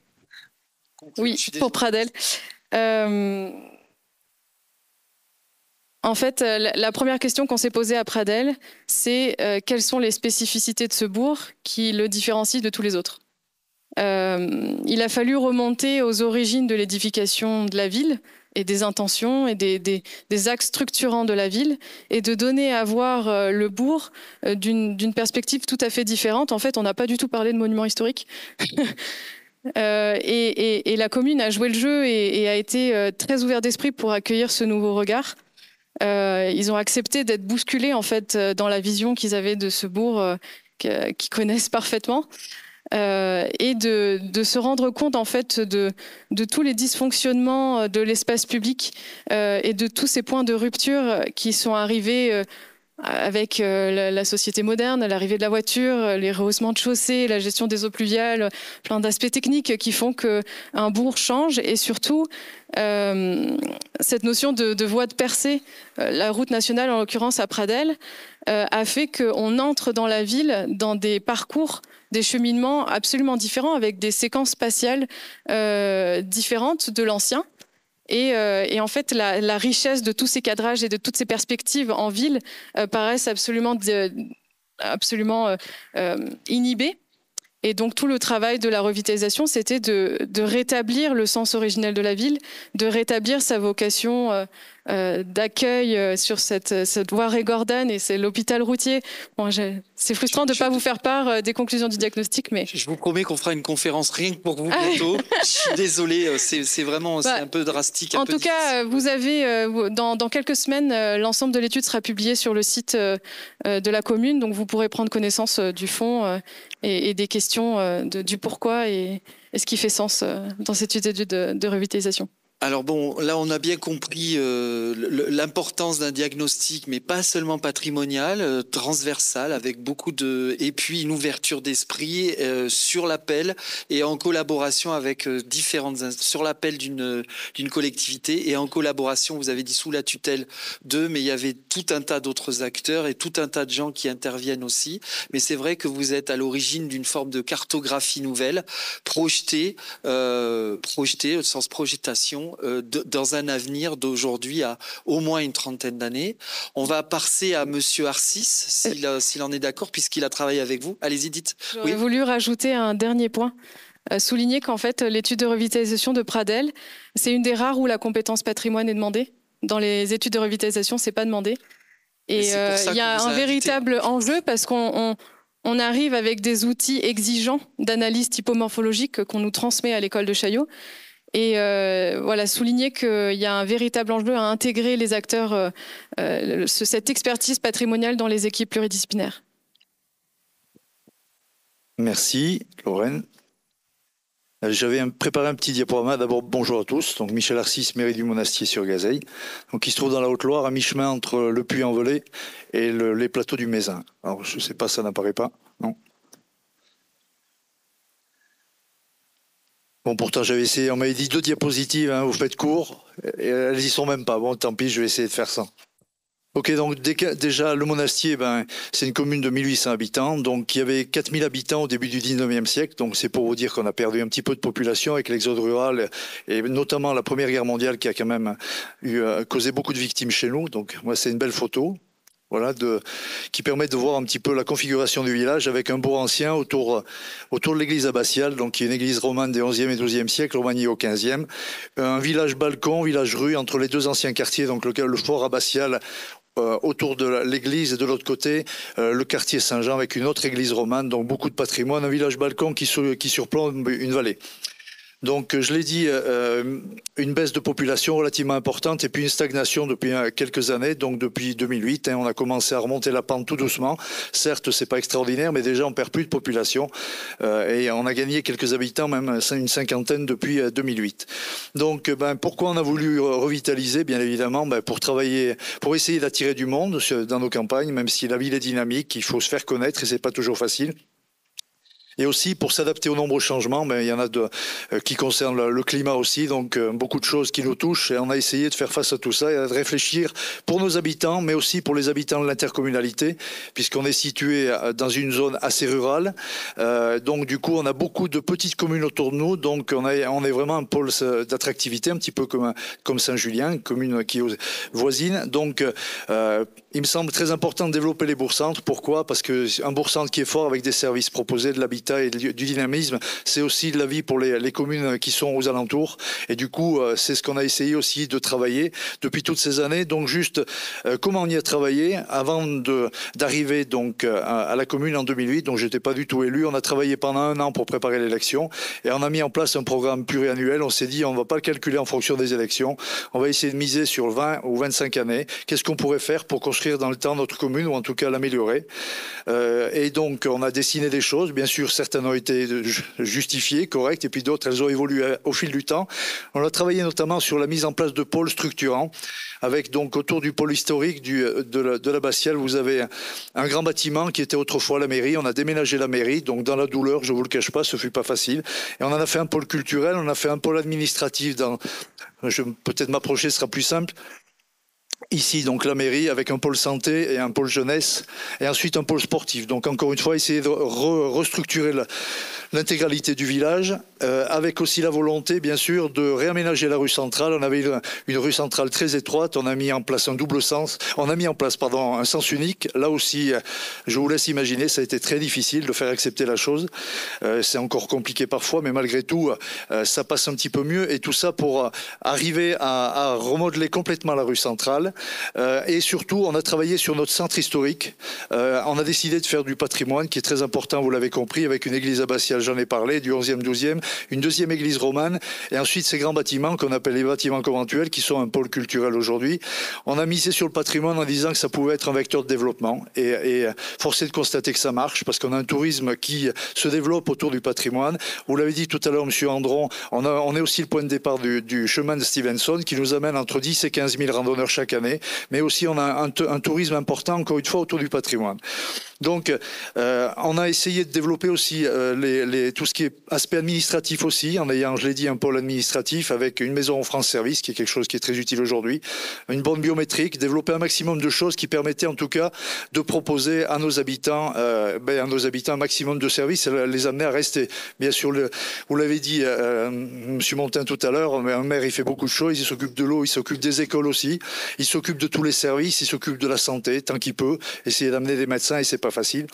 Oui, pour Pradelles. En fait, la première question qu'on s'est posée à Pradelles, c'est quelles sont les spécificités de ce bourg qui le différencient de tous les autres. Il a fallu remonter aux origines de l'édification de la ville et des intentions et des axes structurants de la ville, et de donner à voir le bourg d'une perspective tout à fait différente. En fait, on n'a pas du tout parlé de monuments historiques. Et la commune a joué le jeu et a été très ouverte d'esprit pour accueillir ce nouveau regard. Ils ont accepté d'être bousculés en fait dans la vision qu'ils avaient de ce bourg qu'ils connaissent parfaitement. Et de se rendre compte en fait de tous les dysfonctionnements de l'espace public et de tous ces points de rupture qui sont arrivés avec la société moderne, l'arrivée de la voiture, les rehaussements de chaussées, la gestion des eaux pluviales, plein d'aspects techniques qui font qu'un bourg change, et surtout cette notion de voie de percée, la route nationale en l'occurrence à Pradelles, a fait qu'on entre dans la ville dans des parcours, des cheminements absolument différents, avec des séquences spatiales différentes de l'ancien. Et en fait, la richesse de tous ces cadrages et de toutes ces perspectives en ville paraissent absolument inhibées. Et donc, tout le travail de la revitalisation, c'était de rétablir le sens originel de la ville, de rétablir sa vocation d'accueil sur cette voie Régordane, et c'est l'hôpital routier. Bon, c'est frustrant de ne pas vous faire part des conclusions du diagnostic, mais... Je vous promets qu'on fera une conférence rien que pour vous bientôt. Je suis désolé, c'est vraiment c'est un peu drastique. En tout cas, vous avez, dans quelques semaines, l'ensemble de l'étude sera publié sur le site de la commune, donc vous pourrez prendre connaissance du fond et des questions du pourquoi et ce qui fait sens dans cette étude de revitalisation. Alors bon, là on a bien compris l'importance d'un diagnostic, mais pas seulement patrimonial, transversal, avec beaucoup et puis une ouverture d'esprit sur l'appel et en collaboration avec sur l'appel d'une collectivité et en collaboration, vous avez dit sous la tutelle mais il y avait tout un tas d'autres acteurs et tout un tas de gens qui interviennent aussi. Mais c'est vrai que vous êtes à l'origine d'une forme de cartographie nouvelle, projetée au sens projetation, dans un avenir d'aujourd'hui à au moins une trentaine d'années. On va passer à Monsieur Arcis, s'il en est d'accord, puisqu'il a travaillé avec vous. Allez-y, dites. J'aurais voulu rajouter un dernier point, souligner qu'en fait, l'étude de revitalisation de Pradelles, c'est une des rares où la compétence patrimoine est demandée. Dans les études de revitalisation, c'est pas demandé. Et il y a un véritable enjeu parce qu'on arrive avec des outils exigeants d'analyse typomorphologique qu'on nous transmet à l'école de Chaillot. Et voilà, souligner qu'il y a un véritable enjeu à intégrer les acteurs, cette expertise patrimoniale dans les équipes pluridisciplinaires. Merci, Lorraine. J'avais préparé un petit diaporama. D'abord, bonjour à tous. Donc, Michel Arcis, mairie du Monastier sur Gazeille. Donc, il se trouve dans la Haute-Loire, à mi-chemin entre le Puy-en-Velay et les plateaux du Mézin. Alors, je ne sais pas, ça n'apparaît pas, non? Bon, pourtant, j'avais essayé, on m'avait dit 2 diapositives, hein, vous faites court, et elles y sont même pas. Bon, tant pis, je vais essayer de faire ça. Ok, donc déjà, le Monastier, c'est une commune de 1800 habitants, donc il y avait 4000 habitants au début du 19e siècle, donc c'est pour vous dire qu'on a perdu un petit peu de population avec l'exode rural, et notamment la Première Guerre mondiale qui a quand même causé beaucoup de victimes chez nous, donc moi, c'est une belle photo. Voilà, qui permet de voir un petit peu la configuration du village avec un bourg ancien autour de l'église abbatiale, donc qui est une église romane des 11e et 12e siècles, remaniée au 15e. Un village balcon, village rue entre les 2 anciens quartiers, donc le fort abbatial autour de l'église et de l'autre côté, le quartier Saint-Jean avec une autre église romane, donc beaucoup de patrimoine, un village balcon qui surplombe une vallée. Donc, je l'ai dit, une baisse de population relativement importante et puis une stagnation depuis quelques années. Donc, depuis 2008, on a commencé à remonter la pente tout doucement. Certes, c'est pas extraordinaire, mais déjà, on perd plus de population et on a gagné quelques habitants, même une cinquantaine depuis 2008. Donc, pourquoi on a voulu revitaliser? Bien évidemment, pour travailler, pour essayer d'attirer du monde dans nos campagnes, même si la ville est dynamique, il faut se faire connaître et c'est pas toujours facile. Et aussi pour s'adapter aux nombreux changements, il y en a qui concernent le climat aussi, donc beaucoup de choses qui nous touchent et on a essayé de faire face à tout ça et de réfléchir pour nos habitants, mais aussi pour les habitants de l'intercommunalité, puisqu'on est situé dans une zone assez rurale. Donc du coup, on a beaucoup de petites communes autour de nous, donc on est vraiment un pôle d'attractivité, un petit peu comme Saint-Julien, une commune qui est voisine. Donc il me semble très important de développer les bourgs-centres. Pourquoi? Parce qu'un bourg-centre qui est fort avec des services proposés, de l'habitat et du dynamisme, c'est aussi de la vie pour les communes qui sont aux alentours. Et du coup, c'est ce qu'on a essayé aussi de travailler depuis toutes ces années. Donc juste, comment on y a travaillé avant d'arriver donc à la commune en 2008, donc j'étais pas du tout élu. On a travaillé pendant 1 an pour préparer l'élection et on a mis en place un programme pluriannuel. On s'est dit, on va pas le calculer en fonction des élections. On va essayer de miser sur 20 ou 25 années. Qu'est-ce qu'on pourrait faire pour construire dans le temps notre commune ou en tout cas l'améliorer? Et donc, on a dessiné des choses. Bien sûr, certaines ont été justifiées, correctes, et puis d'autres, elles ont évolué au fil du temps. On a travaillé notamment sur la mise en place de pôles structurants, avec donc autour du pôle historique de l'abbatiale, vous avez un grand bâtiment qui était autrefois la mairie. On a déménagé la mairie, donc dans la douleur, je ne vous le cache pas, ce ne fut pas facile. Et on en a fait un pôle culturel, on a fait un pôle administratif. Peut-être m'approcher sera plus simple. Ici, donc la mairie avec un pôle santé et un pôle jeunesse et ensuite un pôle sportif. Donc encore une fois, essayer de restructurer l'intégralité du village avec aussi la volonté, bien sûr, de réaménager la rue centrale. On avait une rue centrale très étroite. On a mis en place un double sens. On a mis en place, pardon, un sens unique. Là aussi, je vous laisse imaginer, ça a été très difficile de faire accepter la chose. C'est encore compliqué parfois, mais malgré tout, ça passe un petit peu mieux. Et tout ça pour arriver à remodeler complètement la rue centrale. Et surtout, on a travaillé sur notre centre historique. On a décidé de faire du patrimoine, qui est très important, vous l'avez compris, avec une église abbatiale, j'en ai parlé, du 11e, 12e. Une deuxième église romane, et ensuite ces grands bâtiments qu'on appelle les bâtiments conventuels, qui sont un pôle culturel aujourd'hui. On a misé sur le patrimoine en disant que ça pouvait être un vecteur de développement, et force est de constater que ça marche, parce qu'on a un tourisme qui se développe autour du patrimoine. Vous l'avez dit tout à l'heure, Monsieur Andron, on est aussi le point de départ du chemin de Stevenson, qui nous amène entre 10 et 15 000 randonneurs chaque année, mais aussi on a un tourisme important, encore une fois, autour du patrimoine. Donc, on a essayé de développer aussi tout ce qui est aspect administratif aussi, en ayant, je l'ai dit, un pôle administratif avec une maison en France Service, qui est quelque chose qui est très utile aujourd'hui, une borne biométrique, développer un maximum de choses qui permettaient en tout cas de proposer à nos habitants, un maximum de services et les amener à rester. Bien sûr, vous l'avez dit, Monsieur Montin tout à l'heure, un maire il fait beaucoup de choses, il s'occupe de l'eau, il s'occupe des écoles aussi, il s'occupe de tous les services, il s'occupe de la santé tant qu'il peut, essayer d'amener des médecins et c'est pas facile.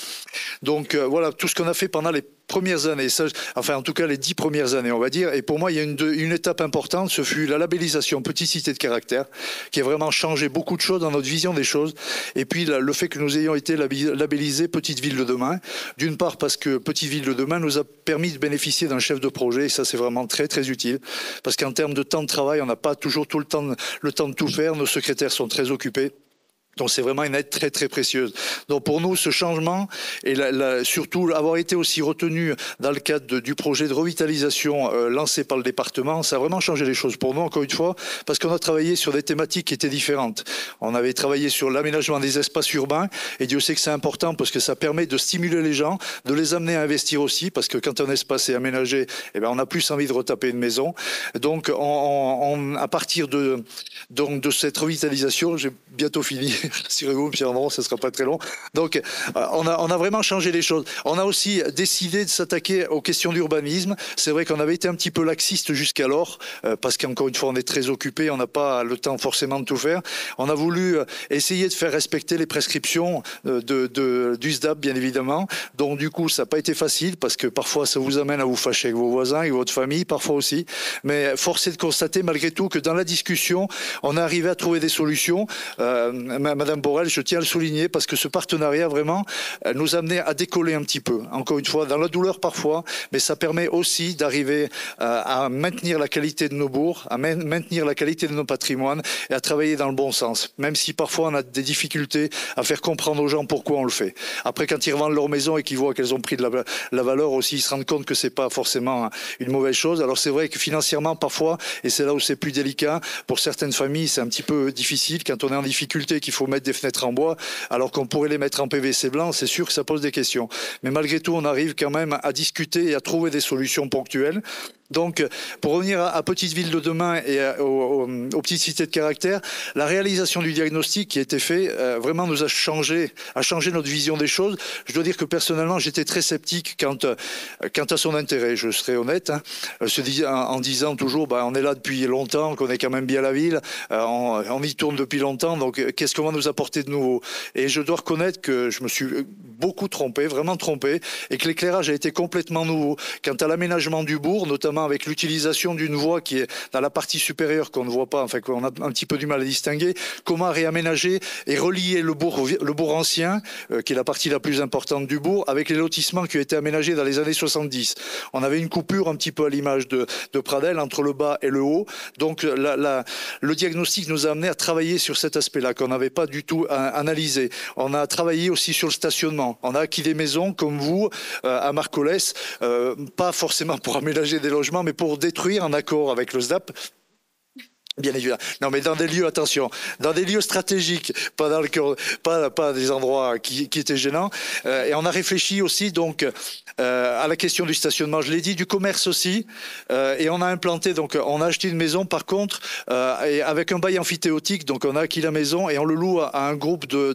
Donc voilà, tout ce qu'on a fait pendant les premières années, enfin en tout cas les 10 premières années on va dire, et pour moi il y a une étape importante, ce fut la labellisation Petite Cité de Caractère, qui a vraiment changé beaucoup de choses dans notre vision des choses, et puis le fait que nous ayons été labellisés Petite Ville de demain, d'une part parce que Petite Ville de demain nous a permis de bénéficier d'un chef de projet, et ça c'est vraiment très très utile, parce qu'en termes de temps de travail, on n'a pas toujours tout le temps de tout faire, nos secrétaires sont très occupés. Donc c'est vraiment une aide très très précieuse. Donc pour nous, ce changement et surtout avoir été aussi retenu dans le cadre du projet de revitalisation lancé par le département, ça a vraiment changé les choses pour nous, encore une fois, parce qu'on a travaillé sur des thématiques qui étaient différentes. On avait travaillé sur l'aménagement des espaces urbains, et Dieu sait que c'est important parce que ça permet de stimuler les gens, de les amener à investir aussi, parce que quand un espace est aménagé, eh ben on a plus envie de retaper une maison. Donc à partir de cette revitalisation, j'ai bientôt fini. Rassurez-vous, Monsieur Andron, ce ne sera pas très long. Donc, on a vraiment changé les choses. On a aussi décidé de s'attaquer aux questions d'urbanisme. C'est vrai qu'on avait été un petit peu laxiste jusqu'alors, parce qu'encore une fois, on est très occupé, on n'a pas le temps forcément de tout faire. On a voulu essayer de faire respecter les prescriptions du SDAP, bien évidemment. Donc, du coup, ça n'a pas été facile, parce que parfois, ça vous amène à vous fâcher avec vos voisins, avec votre famille, parfois aussi. Mais force est de constater, malgré tout, que dans la discussion, on est arrivé à trouver des solutions. Madame Borel, je tiens à le souligner parce que ce partenariat vraiment nous a amené à décoller un petit peu. Encore une fois, dans la douleur parfois, mais ça permet aussi d'arriver à maintenir la qualité de nos bourgs, à maintenir la qualité de nos patrimoines et à travailler dans le bon sens. Même si parfois on a des difficultés à faire comprendre aux gens pourquoi on le fait. Après, quand ils revendent leur maison et qu'ils voient qu'elles ont pris de la valeur aussi, ils se rendent compte que c'est pas forcément une mauvaise chose. Alors c'est vrai que financièrement parfois, et c'est là où c'est plus délicat, pour certaines familles c'est un petit peu difficile quand on est en difficulté, qu'il faut mettre des fenêtres en bois, alors qu'on pourrait les mettre en PVC blanc, c'est sûr que ça pose des questions. Mais malgré tout, on arrive quand même à discuter et à trouver des solutions ponctuelles. Donc, pour revenir à Petite Ville de demain et aux petites cités de caractère, la réalisation du diagnostic qui a été fait vraiment nous a changé notre vision des choses. Je dois dire que personnellement, j'étais très sceptique quant à son intérêt. Je serai honnête, hein, en disant toujours, on est là depuis longtemps, qu'on est quand même bien à la ville, on y tourne depuis longtemps, donc qu'est-ce qu'on va nous apporter de nouveau? Et je dois reconnaître que je me suis beaucoup trompé, vraiment trompé, et que l'éclairage a été complètement nouveau. Quant à l'aménagement du bourg, notamment avec l'utilisation d'une voie qui est dans la partie supérieure qu'on ne voit pas, enfin qu'on a un petit peu du mal à distinguer, comment réaménager et relier le bourg ancien, qui est la partie la plus importante du bourg, avec les lotissements qui ont été aménagés dans les années 70. On avait une coupure un petit peu à l'image de Pradelles entre le bas et le haut. Donc le diagnostic nous a amené à travailler sur cet aspect-là qu'on n'avait pas du tout analysé. On a travaillé aussi sur le stationnement. On a acquis des maisons comme vous à Marcollès, pas forcément pour aménager des logements, mais pour détruire en accord avec le SDAP Bien évidemment. Non, mais dans des lieux, attention, dans des lieux stratégiques, pas dans le cœur, pas des endroits qui étaient gênants. Et on a réfléchi aussi donc à la question du stationnement. Je l'ai dit, du commerce aussi. Et on a implanté, donc, on a acheté une maison, par contre, et avec un bail amphithéotique. Donc, on a acquis la maison et on le loue à un groupe des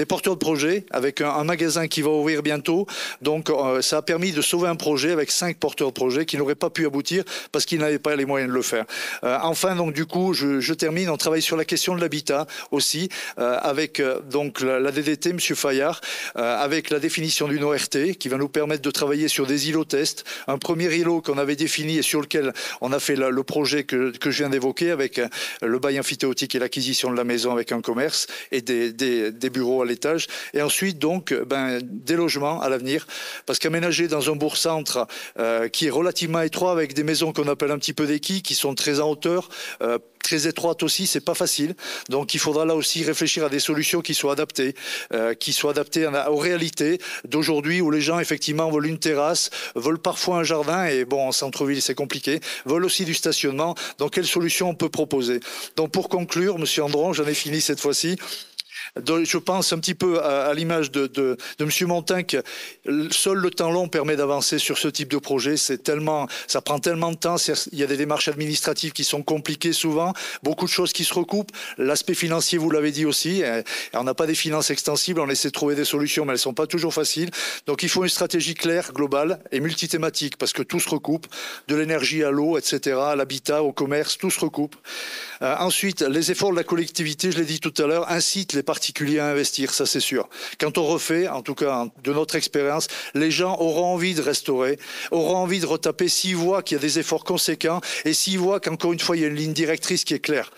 porteurs de projets avec un magasin qui va ouvrir bientôt. Donc, ça a permis de sauver un projet avec 5 porteurs de projets qui n'auraient pas pu aboutir parce qu'ils n'avaient pas les moyens de le faire. Enfin, donc du coup, je termine. On travaille sur la question de l'habitat aussi, avec donc la DDT, M. Fayard, avec la définition d'une ORT qui va nous permettre de travailler sur des îlots tests. Un premier îlot qu'on avait défini et sur lequel on a fait le projet que je viens d'évoquer, avec le bail amphithéotique et l'acquisition de la maison avec un commerce et des bureaux à l'étage. Et ensuite, donc, des logements à l'avenir, parce qu'aménager dans un bourg-centre qui est relativement étroit, avec des maisons qu'on appelle un petit peu des quilles, qui sont très en hauteur, très étroites aussi, c'est pas facile. Donc il faudra là aussi réfléchir à des solutions qui soient adaptées aux réalités d'aujourd'hui, où les gens effectivement veulent une terrasse, veulent parfois un jardin, et bon, en centre-ville c'est compliqué, veulent aussi du stationnement. Donc quelles solutions on peut proposer? Donc pour conclure, Monsieur Andron, j'en ai fini cette fois-ci. Je pense un petit peu à l'image de M. Montin, que seul le temps long permet d'avancer sur ce type de projet. Ça prend tellement de temps. Il y a des démarches administratives qui sont compliquées souvent, beaucoup de choses qui se recoupent. L'aspect financier, vous l'avez dit aussi. On n'a pas des finances extensibles, on essaie de trouver des solutions, mais elles ne sont pas toujours faciles. Donc il faut une stratégie claire, globale et multithématique, parce que tout se recoupe, de l'énergie à l'eau, etc., à l'habitat, au commerce, tout se recoupe. Ensuite, les efforts de la collectivité, je l'ai dit tout à l'heure, incitent les particuliers à investir, ça c'est sûr. Quand on refait, en tout cas de notre expérience, les gens auront envie de restaurer, auront envie de retaper s'ils voient qu'il y a des efforts conséquents et s'ils voient qu'encore une fois, il y a une ligne directrice qui est claire.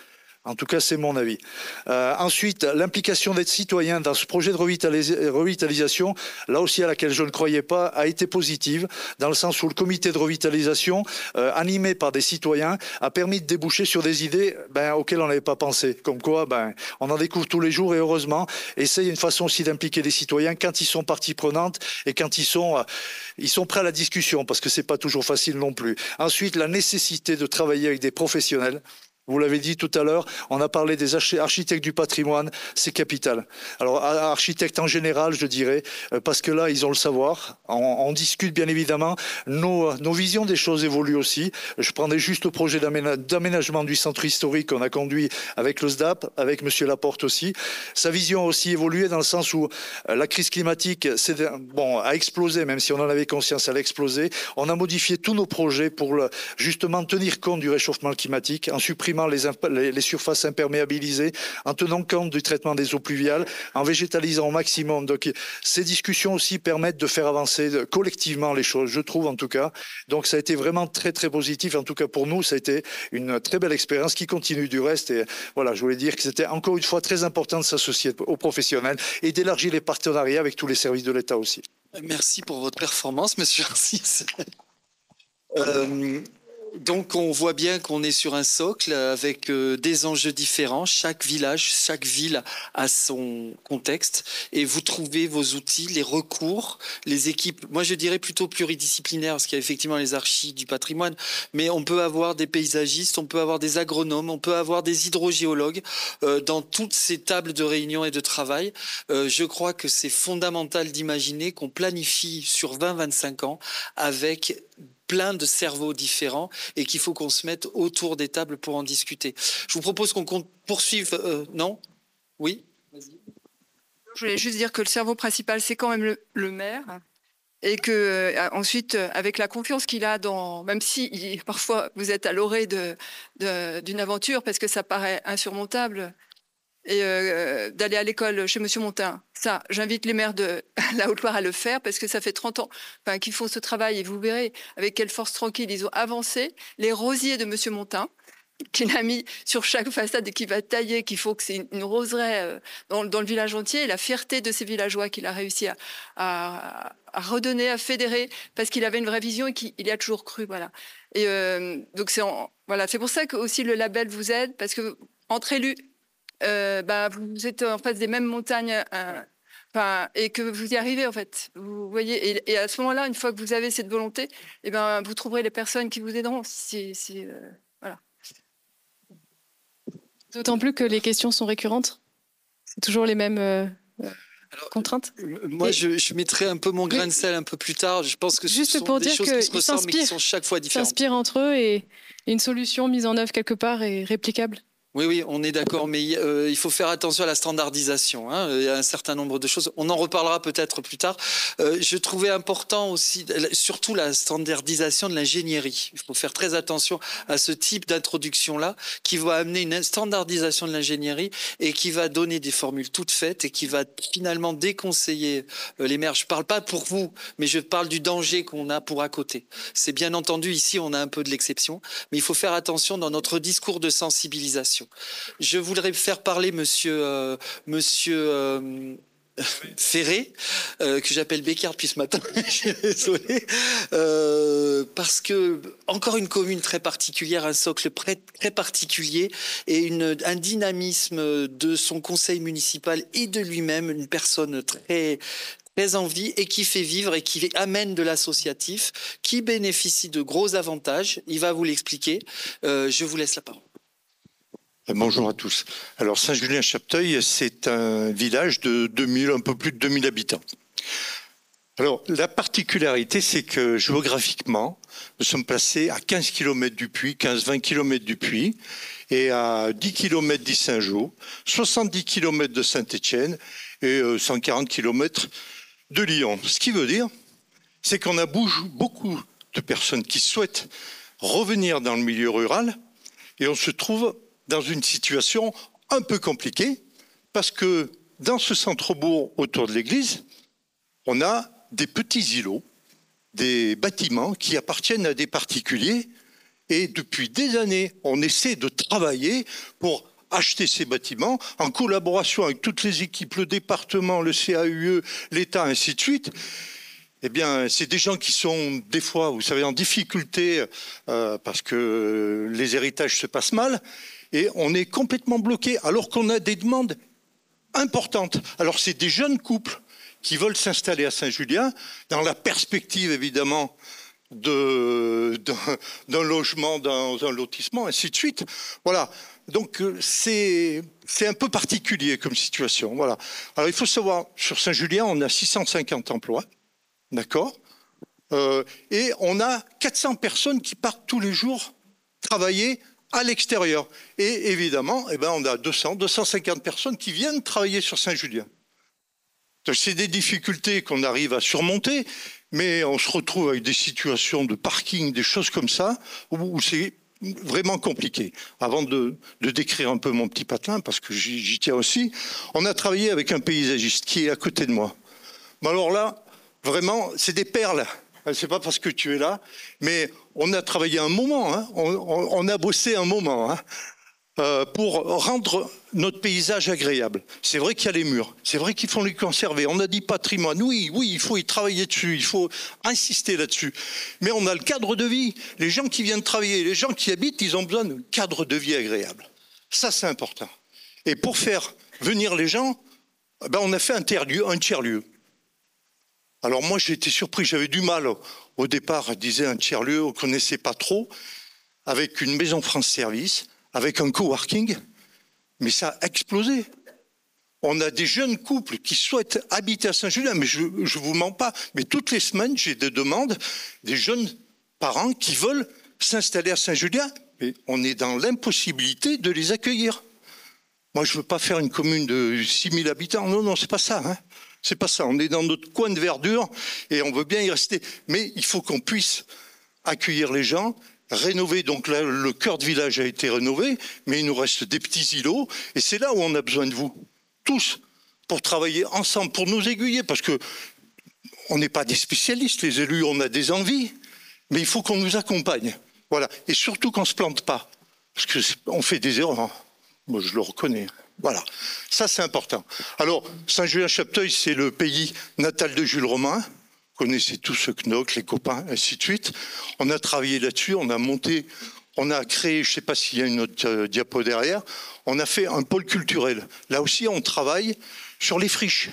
En tout cas, c'est mon avis. Ensuite, l'implication des citoyens dans ce projet de revitalisation, là aussi à laquelle je ne croyais pas, a été positive, dans le sens où le comité de revitalisation, animé par des citoyens, a permis de déboucher sur des idées auxquelles on n'avait pas pensé. Comme quoi, on en découvre tous les jours, et heureusement. Et c'est une façon aussi d'impliquer les citoyens quand ils sont partie prenante et quand ils sont prêts à la discussion, parce que c'est pas toujours facile non plus. Ensuite, la nécessité de travailler avec des professionnels. Vous l'avez dit tout à l'heure, on a parlé des architectes du patrimoine, c'est capital. Alors, architectes en général, je dirais, parce que là, ils ont le savoir. On discute bien évidemment. Nos visions des choses évoluent aussi. Je prendrai juste le projet d'aménagement du centre historique qu'on a conduit avec le SDAP, avec M. Laporte aussi. Sa vision a aussi évolué dans le sens où la crise climatique a explosé, même si on en avait conscience, elle a explosé. On a modifié tous nos projets pour justement tenir compte du réchauffement climatique, en supprimant les surfaces imperméabilisées, en tenant compte du traitement des eaux pluviales, en végétalisant au maximum. Donc, ces discussions aussi permettent de faire avancer collectivement les choses, je trouve en tout cas. Donc ça a été vraiment très très positif. En tout cas pour nous, ça a été une très belle expérience qui continue du reste. Et voilà, je voulais dire que c'était encore une fois très important de s'associer aux professionnels et d'élargir les partenariats avec tous les services de l'État aussi. Merci pour votre performance, Monsieur Arcis. Donc on voit bien qu'on est sur un socle avec des enjeux différents. Chaque village, chaque ville a son contexte et vous trouvez vos outils, les recours, les équipes. Moi je dirais plutôt pluridisciplinaires parce qu'il y a effectivement les archis du patrimoine, mais on peut avoir des paysagistes, on peut avoir des agronomes, on peut avoir des hydrogéologues dans toutes ces tables de réunion et de travail. Je crois que c'est fondamental d'imaginer qu'on planifie sur 20-25 ans avec plein de cerveaux différents et qu'il faut qu'on se mette autour des tables pour en discuter. Je vous propose qu'on poursuive. Non ? Oui ? Vas-y. Je voulais juste dire que le cerveau principal, c'est quand même le maire. Et que ensuite, avec la confiance qu'il a même si parfois vous êtes à l'orée d'une aventure parce que ça paraît insurmontable, et d'aller à l'école chez Monsieur Montin. Ça, j'invite les maires de la Haute-Loire à le faire parce que ça fait 30 ans qu'ils font ce travail et vous verrez avec quelle force tranquille ils ont avancé. Les rosiers de Monsieur Montin, qu'il a mis sur chaque façade et qui va tailler, qu'il faut que c'est une roseraie dans le village entier, et la fierté de ces villageois qu'il a réussi à redonner, à fédérer, parce qu'il avait une vraie vision et qu'il y a toujours cru. Voilà. Et donc c'est pour ça que aussi le label vous aide, parce que entre élus, vous êtes en face des mêmes montagnes et que vous y arrivez en fait. Vous voyez, et à ce moment-là, une fois que vous avez cette volonté, vous trouverez les personnes qui vous aideront. Voilà. D'autant plus que les questions sont récurrentes. C'est toujours les mêmes contraintes. Moi, je mettrai un peu mon grain de sel un peu plus tard. Je pense que juste ce sont pour des dire choses qui se qu'ils ressemblent mais qui sont chaque fois différentes. s'inspirent entre eux et une solution mise en œuvre quelque part est réplicable. Oui, on est d'accord, mais il faut faire attention à la standardisation. Il y a un certain nombre de choses. On en reparlera peut-être plus tard. Je trouvais important aussi, surtout la standardisation de l'ingénierie. Il faut faire très attention à ce type d'introduction-là, qui va amener une standardisation de l'ingénierie et qui va donner des formules toutes faites et qui va finalement déconseiller les maires. Je ne parle pas pour vous, mais je parle du danger qu'on a pour à côté. C'est bien entendu, ici, on a un peu de l'exception, mais il faut faire attention dans notre discours de sensibilisation. Je voudrais faire parler monsieur Ferré, que j'appelle Bécard depuis ce matin, je suis désolé, parce que encore une commune très particulière, un socle très particulier et un dynamisme de son conseil municipal et de lui-même, une personne très en vie et qui fait vivre et qui amène de l'associatif, qui bénéficie de gros avantages. Il va vous l'expliquer. Je vous laisse la parole. Bonjour à tous. Alors Saint-Julien-Chapteuil, c'est un village de 2000, un peu plus de 2000 habitants. Alors la particularité, c'est que géographiquement, nous sommes placés à 15 km du Puy, 15-20 km du Puy, et à 10 km d'Issingeaux, 70 km de Saint-Étienne et 140 km de Lyon. Ce qui veut dire, c'est qu'on a beaucoup de personnes qui souhaitent revenir dans le milieu rural et on se trouve dans une situation un peu compliquée parce que dans ce centre-bourg autour de l'église, on a des petits îlots, des bâtiments qui appartiennent à des particuliers et depuis des années, on essaie de travailler pour acheter ces bâtiments en collaboration avec toutes les équipes, le département, le CAUE, l'État, ainsi de suite. Eh bien, c'est des gens qui sont des fois, vous savez, en difficulté parce que les héritages se passent mal. Et on est complètement bloqué alors qu'on a des demandes importantes. Alors c'est des jeunes couples qui veulent s'installer à Saint-Julien dans la perspective évidemment d'un logement, dans un lotissement, ainsi de suite. Voilà. Donc c'est un peu particulier comme situation. Voilà. Alors il faut savoir, sur Saint-Julien, on a 650 emplois, d'accord, et on a 400 personnes qui partent tous les jours travailler à l'extérieur. Et évidemment, on a 250 personnes qui viennent travailler sur Saint-Julien. C'est des difficultés qu'on arrive à surmonter, mais on se retrouve avec des situations de parking, des choses comme ça, où c'est vraiment compliqué. Avant de décrire un peu mon petit patelin, parce que j'y tiens aussi, on a travaillé avec un paysagiste qui est à côté de moi. Mais alors là, vraiment, c'est des perles. C'est pas parce que tu es là, mais on a travaillé un moment, hein, on a bossé un moment pour rendre notre paysage agréable. C'est vrai qu'il y a les murs, c'est vrai qu'il faut les conserver. On a dit patrimoine, oui, il faut y travailler dessus, il faut insister là-dessus. Mais on a le cadre de vie. Les gens qui viennent travailler, les gens qui habitent, ils ont besoin d'un cadre de vie agréable. Ça, c'est important. Et pour faire venir les gens, on a fait un tiers-lieu. Alors moi, j'ai été surpris, j'avais du mal au départ, je disais un tiers-lieu, on ne connaissait pas trop, avec une maison France Service, avec un coworking, mais ça a explosé. On a des jeunes couples qui souhaitent habiter à Saint-Julien, mais je ne vous mens pas, mais toutes les semaines, j'ai des demandes, des jeunes parents qui veulent s'installer à Saint-Julien, mais on est dans l'impossibilité de les accueillir. Moi, je ne veux pas faire une commune de 6000 habitants, non, c'est pas ça, hein. C'est pas ça, on est dans notre coin de verdure et on veut bien y rester. Mais il faut qu'on puisse accueillir les gens, rénover. Donc là, le cœur de village a été rénové, mais il nous reste des petits îlots. Et c'est là où on a besoin de vous, tous, pour travailler ensemble, pour nous aiguiller. Parce que on n'est pas des spécialistes, les élus, on a des envies, mais il faut qu'on nous accompagne. Voilà. Et surtout qu'on ne se plante pas. Parce qu'on fait des erreurs. Moi, je le reconnais. Voilà, ça c'est important. Alors, Saint-Julien-Chapteuil, c'est le pays natal de Jules Romain. Vous connaissez tous ce Knock, les copains, ainsi de suite. On a travaillé là-dessus, on a monté, on a créé, je ne sais pas s'il y a une autre diapo derrière, on a fait un pôle culturel. Là aussi, on travaille sur les friches.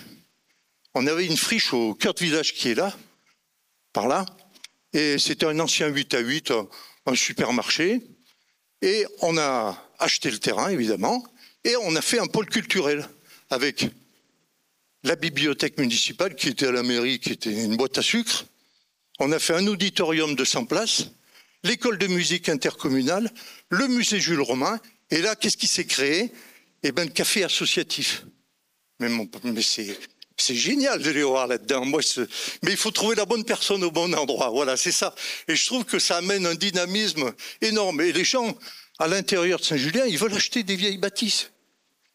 On avait une friche au cœur de village qui est là, par là, et c'était un ancien 8 à 8, un supermarché. Et on a acheté le terrain, évidemment, et on a fait un pôle culturel avec la bibliothèque municipale qui était à la mairie, qui était une boîte à sucre. On a fait un auditorium de 100 places, l'école de musique intercommunale, le musée Jules Romain. Et là, qu'est-ce qui s'est créé? Eh bien, le café associatif. Mais c'est génial de les voir là-dedans. Mais il faut trouver la bonne personne au bon endroit. Voilà, c'est ça. Et je trouve que ça amène un dynamisme énorme. Et les gens, à l'intérieur de Saint-Julien, ils veulent acheter des vieilles bâtisses.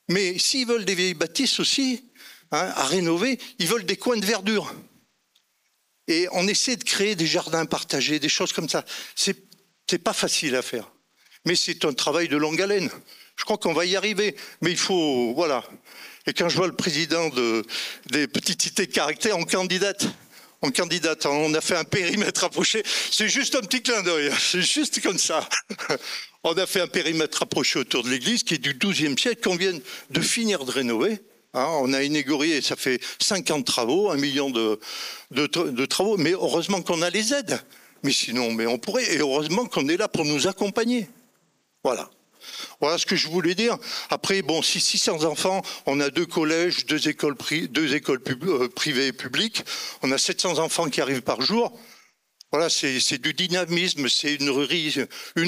Mais s'ils veulent des vieilles bâtisses aussi, à rénover, ils veulent des coins de verdure. Et on essaie de créer des jardins partagés, des choses comme ça. C'est pas facile à faire. Mais c'est un travail de longue haleine. Je crois qu'on va y arriver. Mais il faut, voilà. Et quand je vois le président des petites cités de caractère, on candidate. On a fait un périmètre rapproché. C'est juste un petit clin d'œil. C'est juste comme ça. On a fait un périmètre rapproché autour de l'église qui est du XIIe siècle, qu'on vient de finir de rénover. On a inauguré, ça fait 50 travaux, 1 million de travaux. Mais heureusement qu'on a les aides. Mais sinon, on pourrait. Et heureusement qu'on est là pour nous accompagner. Voilà. Voilà ce que je voulais dire. Après, bon, 600 enfants, on a 2 collèges, 2 écoles privées et publiques. On a 700 enfants qui arrivent par jour. Voilà, c'est du dynamisme, c'est une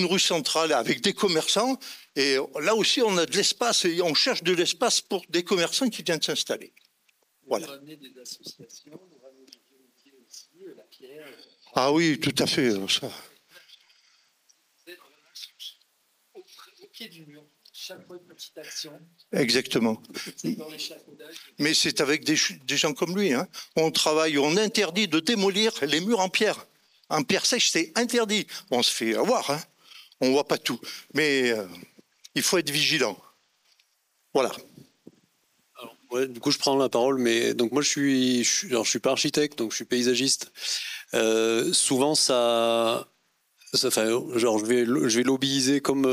rue centrale avec des commerçants. Et là aussi, on a de l'espace et on cherche de l'espace pour des commerçants qui viennent s'installer. Voilà. Vous ramenez des associations, vous ramenez du vieux métier aussi, la pierre. Ah oui, tout à fait. Ça. Au pied du mur, chaque fois une petite action. Exactement. Dans l'échafaudage. Mais c'est avec des gens comme lui. Hein. On travaille, on interdit de démolir les murs en pierre. En pierre sèche, c'est interdit. On se fait avoir, hein. On ne voit pas tout. Mais il faut être vigilant. Voilà. Alors, ouais, du coup, je prends la parole, mais donc moi, je suis pas architecte, donc je suis paysagiste. Souvent, enfin, genre, je vais lobbyiser comme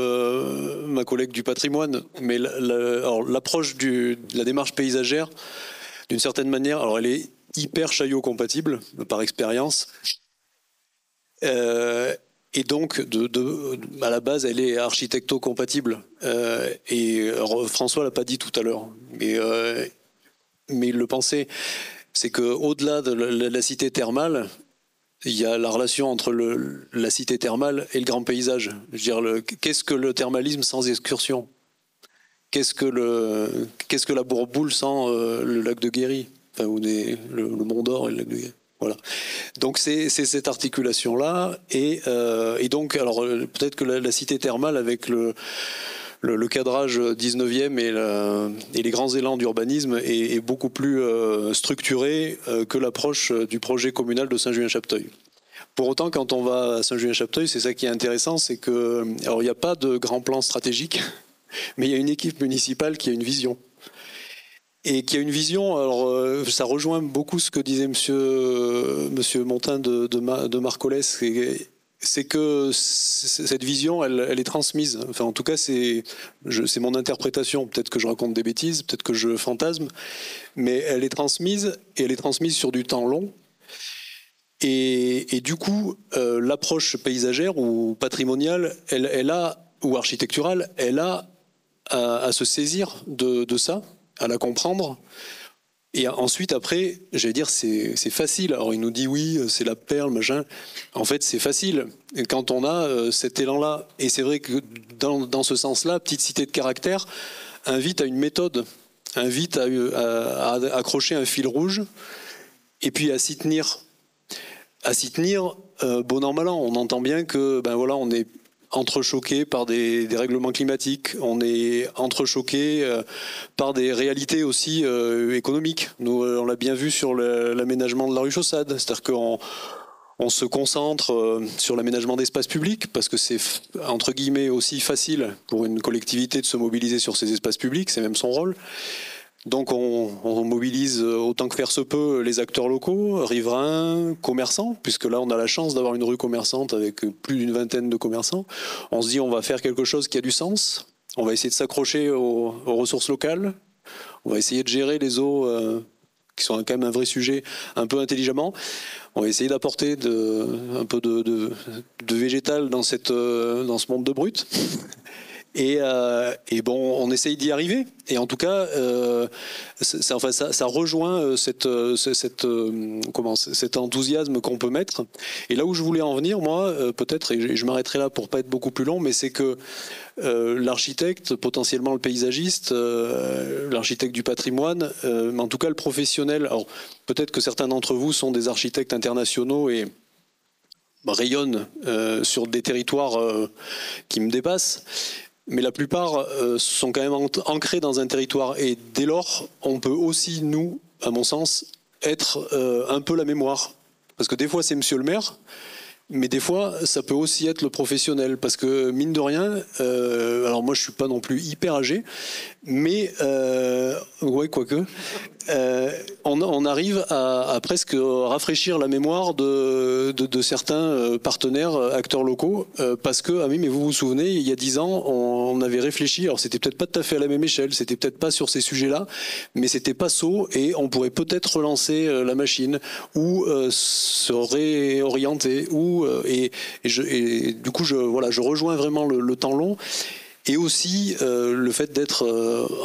ma collègue du patrimoine, mais l'approche de la démarche paysagère, d'une certaine manière, alors elle est hyper chaillot-compatible par expérience. Et donc, à la base, elle est architecto-compatible. Et François l'a pas dit tout à l'heure, mais il le pensait. C'est qu'au-delà de la cité thermale, il y a la relation entre la cité thermale et le grand paysage. Je veux dire, qu'est-ce que le thermalisme sans excursion? Qu'est-ce que la Bourboule sans le lac de Guéry, enfin, ou le Mont d'Or et le lac de Guéry? Voilà. Donc c'est cette articulation-là. Et donc, alors peut-être que la cité thermale, avec le cadrage 19e et les grands élans d'urbanisme est beaucoup plus structuré que l'approche du projet communal de Saint-Julien-Chapteuil. Pour autant, quand on va à Saint-Julien-Chapteuil, c'est ça qui est intéressant, c'est que, alors il n'y a pas de grand plan stratégique, mais il y a une équipe municipale qui a une vision. Et qui a une vision, alors ça rejoint beaucoup ce que disait monsieur Montin de Marcolès, c'est que cette vision, elle est transmise. Enfin, en tout cas, c'est mon interprétation. Peut-être que je raconte des bêtises, peut-être que je fantasme, mais elle est transmise, et elle est transmise sur du temps long. Et du coup, l'approche paysagère ou patrimoniale, ou architecturale, elle a à se saisir de ça, à la comprendre. Et ensuite, après, j'allais dire, c'est facile. Alors, il nous dit, oui, c'est la perle, machin. En fait, c'est facile quand on a cet élan-là. Et c'est vrai que dans ce sens-là, Petite Cité de Caractère invite à une méthode, invite à accrocher un fil rouge et puis à s'y tenir. Bon an, mal an. On entend bien que, on est entrechoqué par des règlements climatiques, on est entrechoqué par des réalités aussi économiques. Nous, on l'a bien vu sur l'aménagement de la rue Chaussade, c'est-à-dire qu'on se concentre sur l'aménagement d'espaces publics, parce que c'est entre guillemets aussi facile pour une collectivité de se mobiliser sur ces espaces publics, c'est même son rôle. Donc on mobilise autant que faire se peut les acteurs locaux, riverains, commerçants, puisque là on a la chance d'avoir une rue commerçante avec plus d'une vingtaine de commerçants. On se dit on va faire quelque chose qui a du sens, on va essayer de s'accrocher aux ressources locales, on va essayer de gérer les eaux qui sont quand même un vrai sujet, un peu intelligemment. On va essayer d'apporter un peu de végétal dans ce monde de brut. Et bon, on essaye d'y arriver. Et en tout cas, ça rejoint cet enthousiasme qu'on peut mettre. Et là où je voulais en venir, moi, peut-être, et je m'arrêterai là pour pas être beaucoup plus long, mais c'est que l'architecte, potentiellement le paysagiste, l'architecte du patrimoine, mais en tout cas le professionnel. Alors peut-être que certains d'entre vous sont des architectes internationaux et rayonnent sur des territoires qui me dépassent. Mais la plupart sont quand même ancrés dans un territoire. Et dès lors, on peut aussi, nous, à mon sens, être un peu la mémoire. Parce que des fois, c'est monsieur le maire, mais des fois, ça peut aussi être le professionnel. Parce que, mine de rien, alors moi, je ne suis pas non plus hyper âgé, mais, ouais, quoique, on arrive à presque rafraîchir la mémoire de certains partenaires, acteurs locaux, parce que, ah oui, mais vous vous souvenez, il y a 10 ans, on avait réfléchi, alors c'était peut-être pas tout à fait à la même échelle, c'était peut-être pas sur ces sujets-là, mais c'était pas sot, et on pourrait peut-être relancer la machine, ou se réorienter, ou, et du coup, je rejoins vraiment le temps long. Et aussi, le fait d'être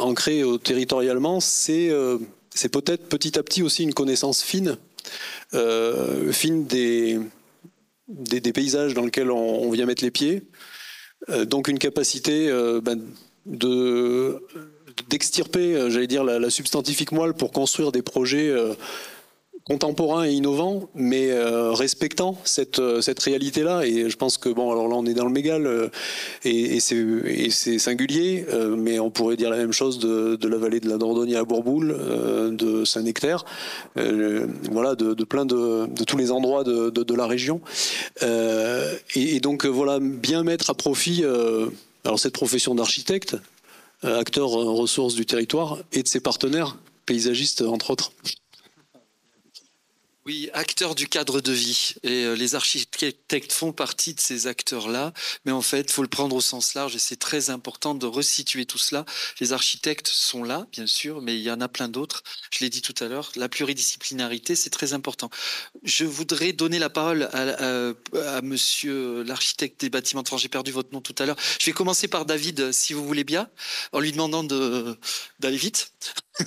ancré territorialement, c'est peut-être petit à petit aussi une connaissance fine des paysages dans lesquels on vient mettre les pieds. Donc une capacité d'extirper, j'allais dire, la substantifique moelle pour construire des projets contemporain et innovant, mais respectant cette réalité-là. Et je pense que, bon, alors là, on est dans le Mégale, et c'est singulier, mais on pourrait dire la même chose de la vallée de la Dordogne à Bourboule, de Saint-Nectaire, voilà, de plein de tous les endroits de la région. Et donc, voilà, bien mettre à profit alors cette profession d'architecte, acteur ressources du territoire, et de ses partenaires, paysagistes, entre autres. Oui, acteurs du cadre de vie. Et les architectes font partie de ces acteurs-là. Mais en fait, il faut le prendre au sens large et c'est très important de resituer tout cela. Les architectes sont là, bien sûr, mais il y en a plein d'autres. Je l'ai dit tout à l'heure, la pluridisciplinarité, c'est très important. Je voudrais donner la parole à monsieur l'architecte des bâtiments de France. J'ai perdu votre nom tout à l'heure. Je vais commencer par David, si vous voulez bien, en lui demandant d'aller vite.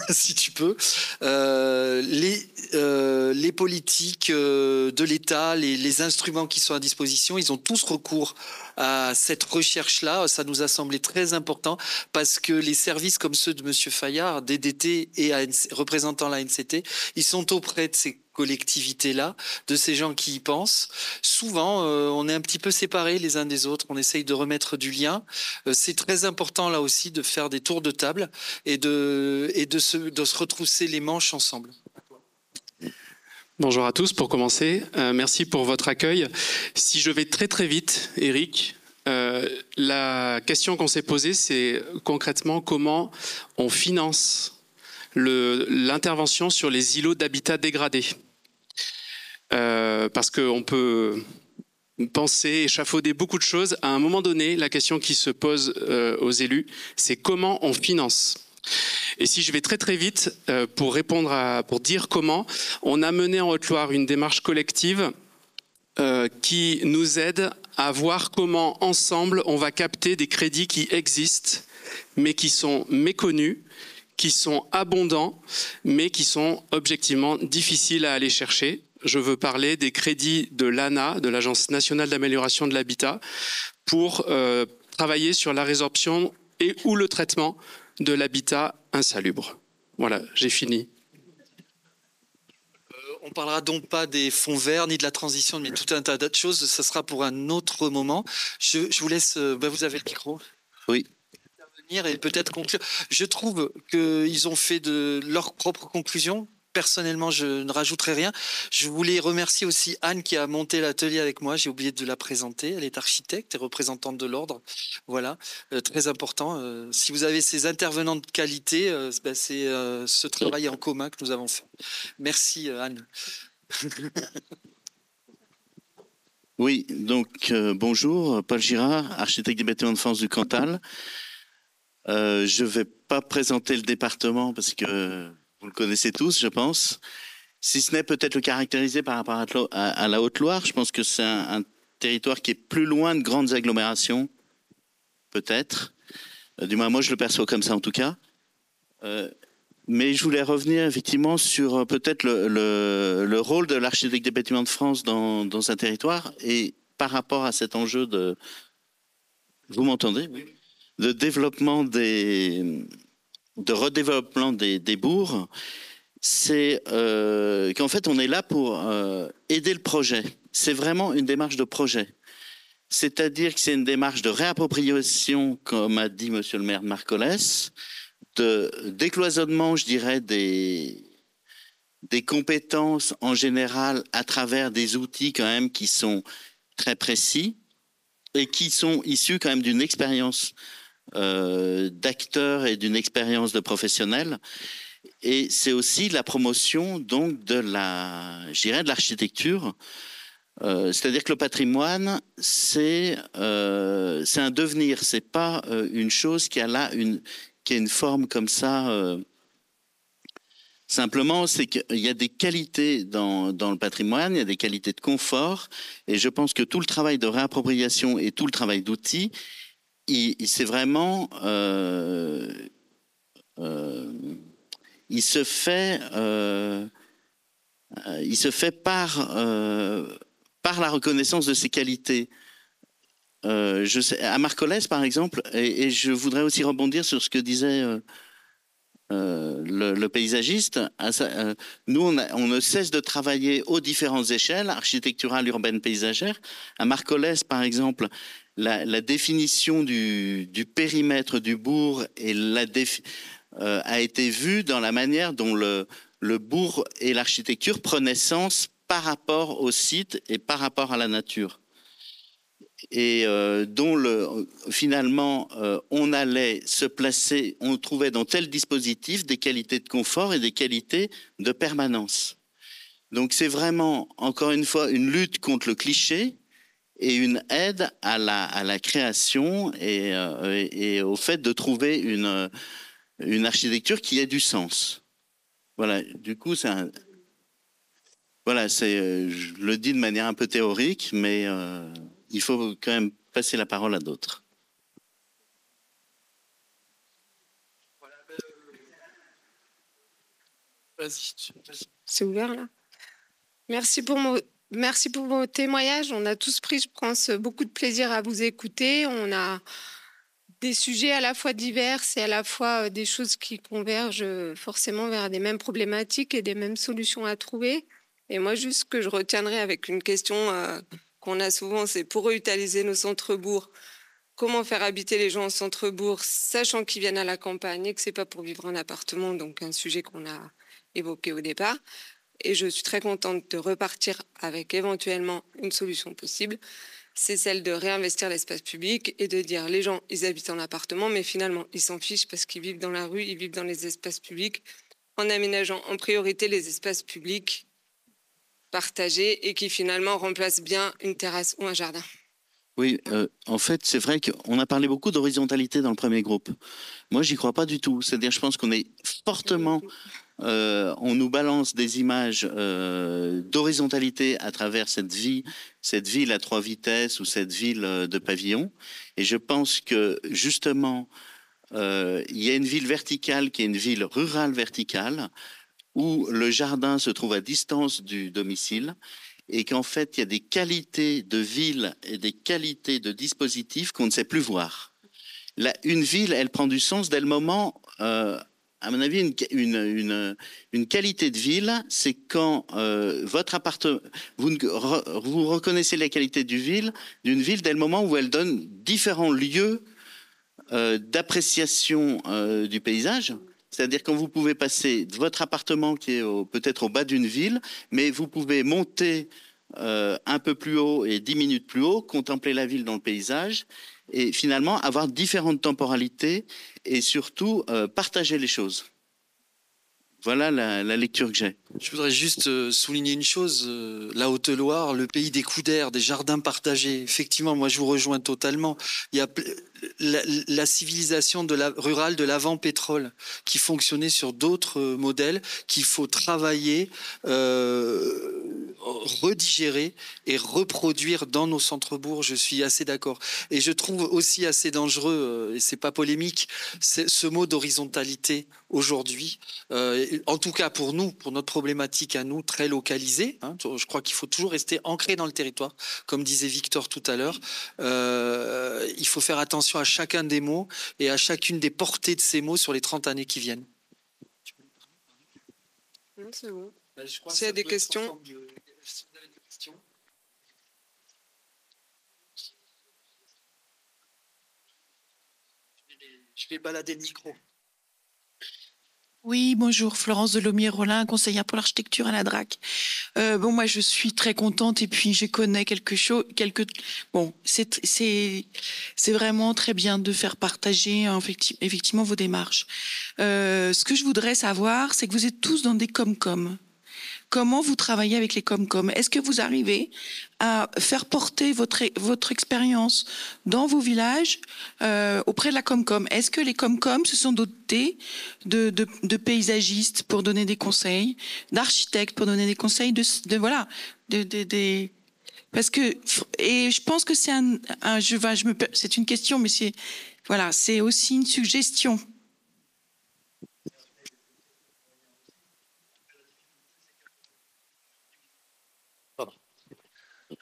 Si tu peux, les politiques de l'État, les instruments qui sont à disposition, ils ont tous recours à cette recherche-là. Ça nous a semblé très important parce que les services comme ceux de Monsieur Fayard, DDT et représentant la NCT, ils sont auprès de ces collectivités-là, de ces gens qui y pensent. Souvent, on est un petit peu séparés les uns des autres, on essaye de remettre du lien. C'est très important là aussi de faire des tours de table et de se retrousser les manches ensemble. Bonjour à tous, pour commencer, merci pour votre accueil. Si je vais très très vite, Eric, la question qu'on s'est posée, c'est concrètement comment on finance l'intervention sur les îlots d'habitat dégradés. Parce qu'on peut penser, échafauder beaucoup de choses. À un moment donné, la question qui se pose aux élus, c'est comment on finance. Et si je vais très très vite, pour dire comment, on a mené en Haute-Loire une démarche collective qui nous aide à voir comment ensemble on va capter des crédits qui existent, mais qui sont méconnus, qui sont abondants, mais qui sont objectivement difficiles à aller chercher. Je veux parler des crédits de l'ANA, de l'Agence nationale d'amélioration de l'habitat, pour travailler sur la résorption et ou le traitement de l'habitat insalubre. Voilà, j'ai fini. On parlera donc pas des fonds verts ni de la transition, mais tout un tas d'autres choses. Ça sera pour un autre moment. Je vous laisse. Vous avez le micro. Oui. Et peut-être conclure. Je trouve qu'ils ont fait de leurs propres conclusions. Personnellement, je ne rajouterai rien. Je voulais remercier aussi Anne qui a monté l'atelier avec moi. J'ai oublié de la présenter. Elle est architecte et représentante de l'ordre. Voilà, très important. Si vous avez ces intervenants de qualité, c'est ce travail en commun que nous avons fait. Merci Anne. Oui, donc bonjour, Paul Girard, architecte des bâtiments de France du Cantal. Je ne vais pas présenter le département parce que vous le connaissez tous, je pense. Si ce n'est peut-être le caractériser par rapport à la Haute-Loire, je pense que c'est un territoire qui est plus loin de grandes agglomérations, peut-être. Du moins, moi, je le perçois comme ça, en tout cas. Mais je voulais revenir effectivement sur peut-être le rôle de l'architecte des bâtiments de France dans un territoire et par rapport à cet enjeu de... Vous m'entendez? Oui. De développement de redéveloppement des bourgs. C'est qu'en fait, on est là pour aider le projet. C'est vraiment une démarche de projet. C'est-à-dire que c'est une démarche de réappropriation, comme a dit monsieur le maire de Marcollès, de décloisonnement, je dirais, des compétences en général à travers des outils quand même qui sont très précis et qui sont issus quand même d'une expérience d'acteurs et d'une expérience de professionnels. Et c'est aussi la promotion donc de l'architecture. C'est-à-dire que le patrimoine, c'est un devenir, c'est pas une chose qui a une forme comme ça. Simplement, c'est qu'il y a des qualités dans le patrimoine, il y a des qualités de confort, et je pense que tout le travail de réappropriation et tout le travail d'outils, c'est vraiment, il se fait par la reconnaissance de ses qualités. Je sais, à Marcollès, par exemple, et je voudrais aussi rebondir sur ce que disait le paysagiste. Nous, on ne cesse de travailler aux différentes échelles, architecturale, urbaine, paysagère. À Marcollès, par exemple, la définition du périmètre du bourg et a été vue dans la manière dont le bourg et l'architecture prenaient sens par rapport au site et par rapport à la nature. Et dont finalement on allait se placer, on trouvait dans tel dispositif des qualités de confort et des qualités de permanence. Donc c'est vraiment, encore une fois, une lutte contre le cliché et une aide à la création et au fait de trouver une architecture qui ait du sens. Voilà, du coup, je le dis de manière un peu théorique, mais il faut quand même passer la parole à d'autres. C'est ouvert là. Merci pour vos témoignages. On a tous pris, je pense, beaucoup de plaisir à vous écouter. On a des sujets à la fois divers et à la fois des choses qui convergent forcément vers des mêmes problématiques et des mêmes solutions à trouver. Et moi, juste ce que je retiendrai avec une question qu'on a souvent, c'est pour revitaliser nos centres-bourgs, comment faire habiter les gens en centre-bourg, sachant qu'ils viennent à la campagne et que ce n'est pas pour vivre en appartement, donc un sujet qu'on a évoqué au départ. Et je suis très contente de repartir avec éventuellement une solution possible. C'est celle de réinvestir l'espace public et de dire les gens, ils habitent en appartement, mais finalement, ils s'en fichent parce qu'ils vivent dans la rue, ils vivent dans les espaces publics, en aménageant en priorité les espaces publics partagés et qui finalement remplacent bien une terrasse ou un jardin. Oui, en fait, c'est vrai qu'on a parlé beaucoup d'horizontalité dans le premier groupe. Moi, j'y crois pas du tout. C'est-à-dire, je pense qu'on est fortement... on nous balance des images d'horizontalité à travers cette ville à 3 vitesses ou cette ville de pavillons. Et je pense que, justement, il y a une ville verticale qui est une ville rurale verticale où le jardin se trouve à distance du domicile et qu'en fait, il y a des qualités de ville et des qualités de dispositifs qu'on ne sait plus voir. Une ville, elle prend du sens dès le moment... à mon avis, une qualité de ville, c'est quand votre appartement, vous reconnaissez les qualités d'une ville dès le moment où elle donne différents lieux d'appréciation du paysage. C'est-à-dire quand vous pouvez passer de votre appartement qui est peut-être au bas d'une ville, mais vous pouvez monter un peu plus haut et 10 minutes plus haut, contempler la ville dans le paysage et finalement avoir différentes temporalités et surtout partager les choses. Voilà la lecture que j'ai. Je voudrais juste souligner une chose. La Haute-Loire, le pays des coups d'air, des jardins partagés. Effectivement, moi je vous rejoins totalement. Il y a la civilisation rurale de l'avant-pétrole qui fonctionnait sur d'autres modèles qu'il faut travailler, redigérer et reproduire dans nos centres-bourgs. Je suis assez d'accord. Et je trouve aussi assez dangereux, et c'est pas polémique, ce mot d'horizontalité aujourd'hui. En tout cas pour nous, pour notre problématique à nous, très localisée. Hein, je crois qu'il faut toujours rester ancré dans le territoire, comme disait Victor tout à l'heure. Il faut faire attention à chacun des mots et à chacune des portées de ces mots sur les 30 années qui viennent. C'est bon. S'il y a des questions. Je vais balader le micro. Oui, bonjour, Florence Delomier-Rollin, conseillère pour l'architecture à la DRAC. Bon, moi, je suis très contente et puis je connais Bon, c'est vraiment très bien de faire partager effectivement vos démarches. Ce que je voudrais savoir, c'est que vous êtes tous dans des Comcom. Comment vous travaillez avec les Comcom? Est-ce que vous arrivez à faire porter votre expérience dans vos villages auprès de la Comcom? Est-ce que les Comcom se sont dotés de paysagistes pour donner des conseils, d'architectes pour donner des conseils, parce que, et je pense que c'est c'est une question, mais c'est aussi une suggestion.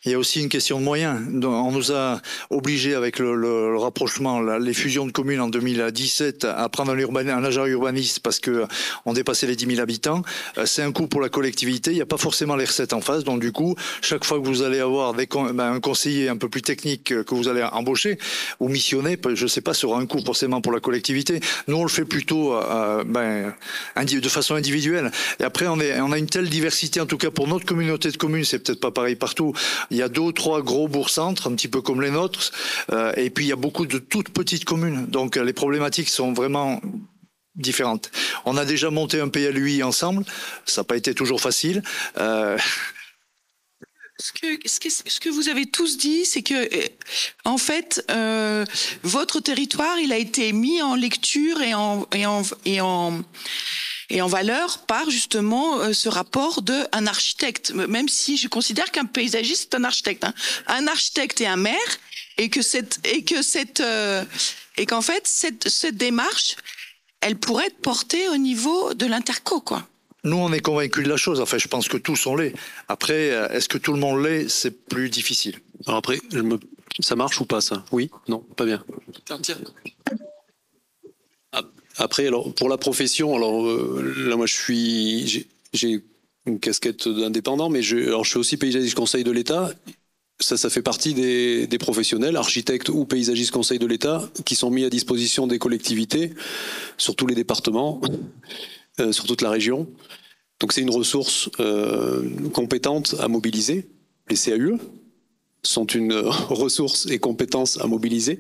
Il y a aussi une question de moyens. On nous a obligés avec le rapprochement, les fusions de communes en 2017 à prendre un agent urbaniste parce qu'on dépassait les 10 000 habitants. C'est un coût pour la collectivité. Il n'y a pas forcément les recettes en face. Donc du coup, chaque fois que vous allez avoir un conseiller un peu plus technique que vous allez embaucher ou missionner, je ne sais pas, sera un coût forcément pour la collectivité. Nous, on le fait plutôt de façon individuelle. Et après, on a une telle diversité, en tout cas pour notre communauté de communes, c'est peut-être pas pareil partout. Il y a 2 ou 3 gros bourgs-centres, un petit peu comme les nôtres, et puis il y a beaucoup de toutes petites communes. Donc les problématiques sont vraiment différentes. On a déjà monté un PLUI ensemble, ça n'a pas été toujours facile. Ce que vous avez tous dit, c'est que, en fait, votre territoire, il a été mis en lecture et en valeur par justement ce rapport d'un architecte, même si je considère qu'un paysagiste est un architecte, hein. Un architecte et un maire, et qu'en fait cette démarche, elle pourrait être portée au niveau de l'interco, quoi. Nous, on est convaincus de la chose. Enfin, je pense que tous on l'est. Après, est-ce que tout le monde l'est? C'est plus difficile. Alors après, ça marche ou pas, ça? Oui? Non? Pas bien. Tiens. Après, alors, pour la profession, là, moi, j'ai une casquette d'indépendant, mais je suis aussi paysagiste conseil de l'État. Ça fait partie des professionnels, architectes ou paysagistes conseil de l'État, qui sont mis à disposition des collectivités, sur tous les départements, sur toute la région. Donc, c'est une ressource compétente à mobiliser. Les CAUE sont une ressource et compétence à mobiliser.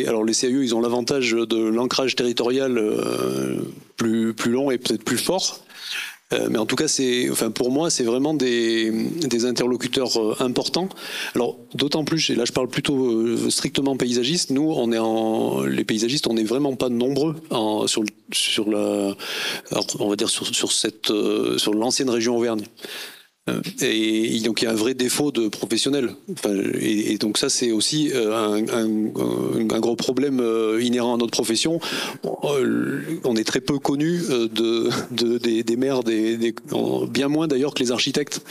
Alors les CAUE, ils ont l'avantage de l'ancrage territorial plus long et peut-être plus fort. Mais en tout cas, pour moi, c'est vraiment des interlocuteurs importants. Alors, d'autant plus, et là je parle plutôt strictement paysagiste, nous, les paysagistes, on n'est vraiment pas nombreux sur l'ancienne région Auvergne. Et donc il y a un vrai défaut de professionnels. Et donc ça c'est aussi un gros problème inhérent à notre profession. On est très peu connus des maires, bien moins d'ailleurs que les architectes.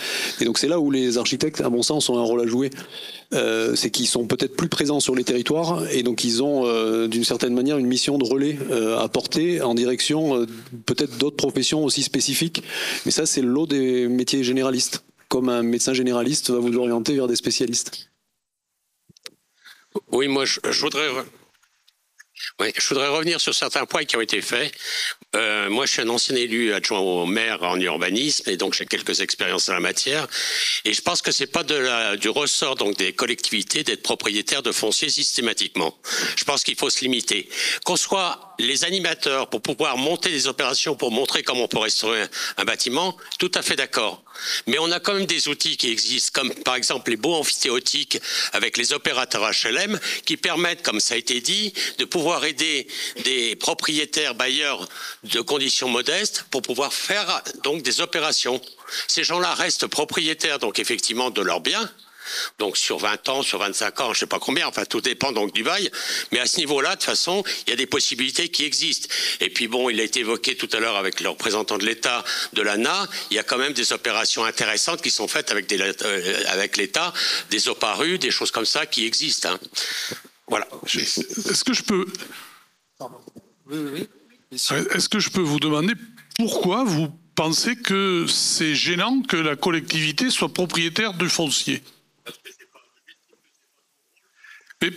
Et donc c'est là où les architectes, à mon sens, ont un rôle à jouer. C'est qu'ils sont peut-être plus présents sur les territoires et donc ils ont d'une certaine manière une mission de relais à porter en direction peut-être d'autres professions aussi spécifiques. Mais ça c'est le lot des métiers généralistes. Comme un médecin généraliste va vous orienter vers des spécialistes. Oui, moi je voudrais revenir sur certains points qui ont été faits. Moi, je suis un ancien élu adjoint au maire en urbanisme et donc j'ai quelques expériences en la matière. Et je pense que c'est pas du ressort donc des collectivités d'être propriétaires de foncier systématiquement. Je pense qu'il faut se limiter. Qu'on soit les animateurs pour pouvoir monter des opérations pour montrer comment on peut restaurer un bâtiment, tout à fait d'accord. Mais on a quand même des outils qui existent, comme par exemple les baux amphithéotiques avec les opérateurs HLM, qui permettent, comme ça a été dit, de pouvoir aider des propriétaires bailleurs de conditions modestes pour pouvoir faire donc des opérations. Ces gens-là restent propriétaires donc effectivement de leurs biens. Donc sur 20 ans, sur 25 ans, je ne sais pas combien, enfin tout dépend donc du bail, mais à ce niveau-là, de toute façon, il y a des possibilités qui existent. Et puis bon, il a été évoqué tout à l'heure avec le représentant de l'État, de l'ANA, il y a quand même des opérations intéressantes qui sont faites avec l'État, des OPARU, des choses comme ça qui existent. Hein. Voilà. Est-ce que je peux... Oui. Est-ce que je peux vous demander pourquoi vous pensez que c'est gênant que la collectivité soit propriétaire du foncier ? Mais...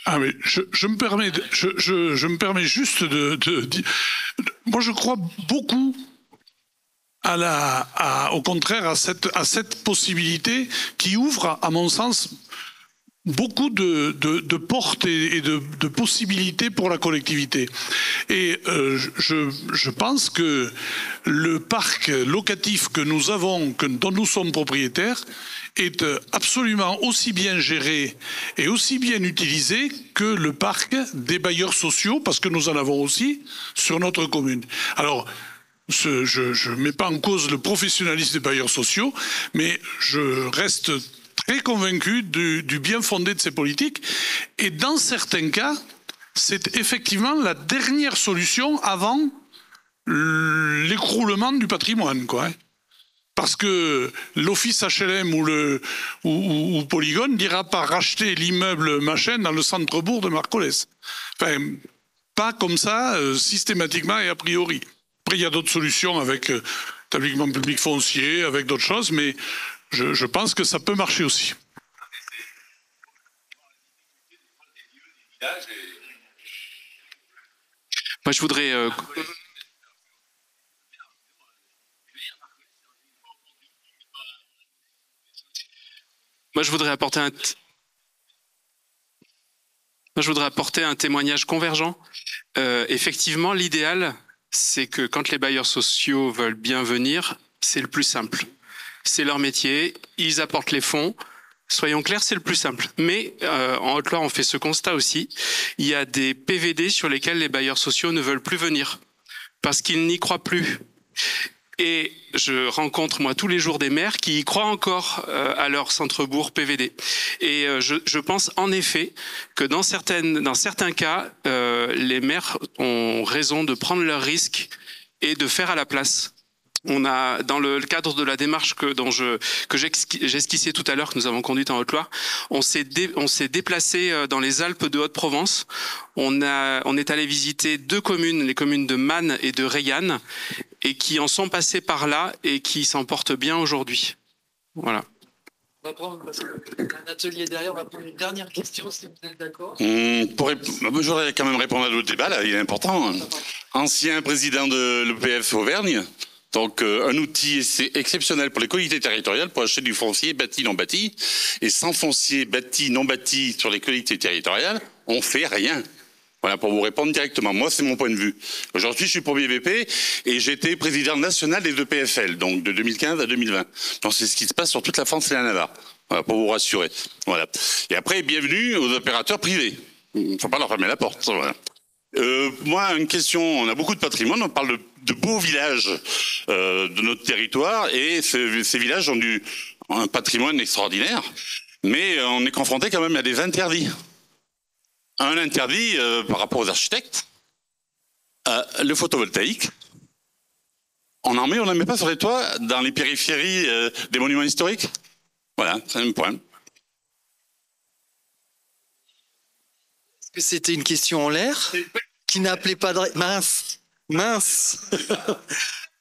Ah mais je me permets juste moi je crois beaucoup au contraire à cette possibilité qui ouvre à mon sens beaucoup de portes et de possibilités pour la collectivité. Et je pense que le parc locatif que nous avons, dont nous sommes propriétaires, est absolument aussi bien géré et aussi bien utilisé que le parc des bailleurs sociaux, parce que nous en avons aussi sur notre commune. Alors, je ne mets pas en cause le professionnalisme des bailleurs sociaux, mais je reste très convaincu du bien fondé de ces politiques. Et dans certains cas, c'est effectivement la dernière solution avant l'écroulement du patrimoine, quoi. Parce que l'office HLM ou Polygone dira pas racheter l'immeuble machin dans le centre-bourg de Marcollès. Enfin, pas comme ça, systématiquement et a priori. Après, il y a d'autres solutions avec établissement public foncier, avec d'autres choses, mais je pense que ça peut marcher aussi. Moi, je voudrais... Moi, je voudrais apporter un témoignage convergent. Effectivement, l'idéal, c'est que quand les bailleurs sociaux veulent bien venir, c'est le plus simple. C'est leur métier, ils apportent les fonds. Soyons clairs, c'est le plus simple. Mais en Haute-Loire, on fait ce constat aussi. Il y a des PVD sur lesquels les bailleurs sociaux ne veulent plus venir parce qu'ils n'y croient plus. Et je rencontre, moi, tous les jours des maires qui y croient encore à leur centre-bourg PVD. Et je pense en effet que dans certains cas, les maires ont raison de prendre leurs risques et de faire à la place. On a, dans le cadre de la démarche que j'esquissais tout à l'heure, que nous avons conduite en Haute-Loire, on s'est déplacé dans les Alpes de Haute-Provence. On est allé visiter 2 communes, les communes de Man et de Reillanne, et qui en sont passées par là et qui s'en portent bien aujourd'hui. Voilà. On va prendre, parce qu'il y a un atelier derrière, on va prendre une dernière question, si vous êtes d'accord. Je voudrais quand même répondre à l'autre débat, là, il est important. Ancien président de l'EPF Auvergne. Donc un outil exceptionnel pour les collectivités territoriales pour acheter du foncier bâti non bâti. Et sans foncier bâti non bâti sur les collectivités territoriales, on fait rien. Voilà, pour vous répondre directement. Moi, c'est mon point de vue. Aujourd'hui, je suis premier VP et j'étais président national des EPFL, donc de 2015 à 2020. Donc c'est ce qui se passe sur toute la France et la Navarre. Voilà, pour vous rassurer. Voilà. Et après, bienvenue aux opérateurs privés. Il ne faut pas leur fermer la porte. Voilà. Moi, une question, on a beaucoup de patrimoine, on parle de beaux villages de notre territoire, et ces villages ont un patrimoine extraordinaire, mais on est confronté quand même à des interdits. Un interdit par rapport aux architectes, le photovoltaïque, on en met, on n'en met pas sur les toits, dans les périphéries des monuments historiques. Voilà, c'est un point. Est-ce que c'était une question en l'air qui n'appelait pas de... Mince.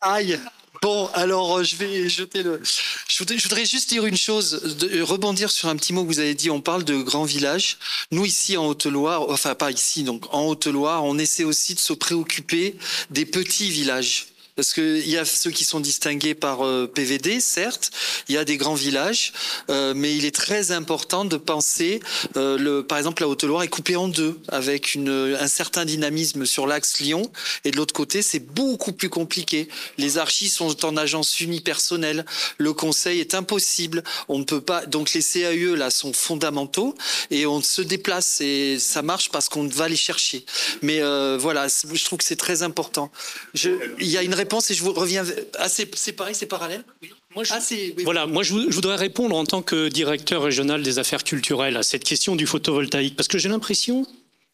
Aïe. Bon, alors je vais jeter le... Je voudrais juste dire une chose, rebondir sur un petit mot que vous avez dit, on parle de grands villages. Nous ici en Haute-Loire, enfin pas ici, donc en Haute-Loire, on essaie aussi de se préoccuper des petits villages. Parce qu'il y a ceux qui sont distingués par PVD, certes, il y a des grands villages, mais il est très important de penser, par exemple la Haute-Loire est coupée en deux, avec un certain dynamisme sur l'axe Lyon, et de l'autre côté c'est beaucoup plus compliqué. Les archis sont en agence unipersonnelle, le conseil est impossible, on ne peut pas, donc les CAUE là sont fondamentaux, et on se déplace, et ça marche parce qu'on va les chercher. Mais voilà, je trouve que c'est très important. Il y a une réponse et je vous reviens. Ah, c'est pareil, c'est parallèle. Oui. Moi, je voudrais répondre en tant que directeur régional des affaires culturelles à cette question du photovoltaïque, parce que j'ai l'impression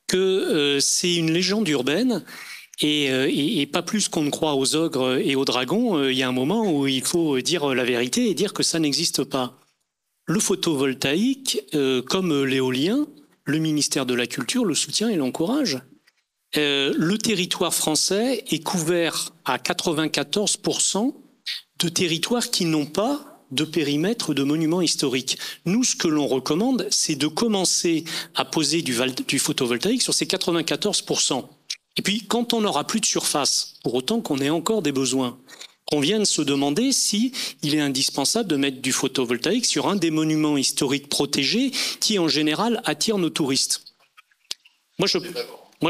que c'est une légende urbaine et pas plus qu'on ne croit aux ogres et aux dragons. Il y a un moment où il faut dire la vérité et dire que ça n'existe pas. Le photovoltaïque, comme l'éolien, le ministère de la Culture le soutient et l'encourage. Le territoire français est couvert à 94% de territoires qui n'ont pas de périmètre de monuments historiques. Nous, ce que l'on recommande, c'est de commencer à poser du photovoltaïque sur ces 94%. Et puis, quand on n'aura plus de surface, pour autant qu'on ait encore des besoins, on vient de se demander si il est indispensable de mettre du photovoltaïque sur un des monuments historiques protégés qui, en général, attirent nos touristes. Moi,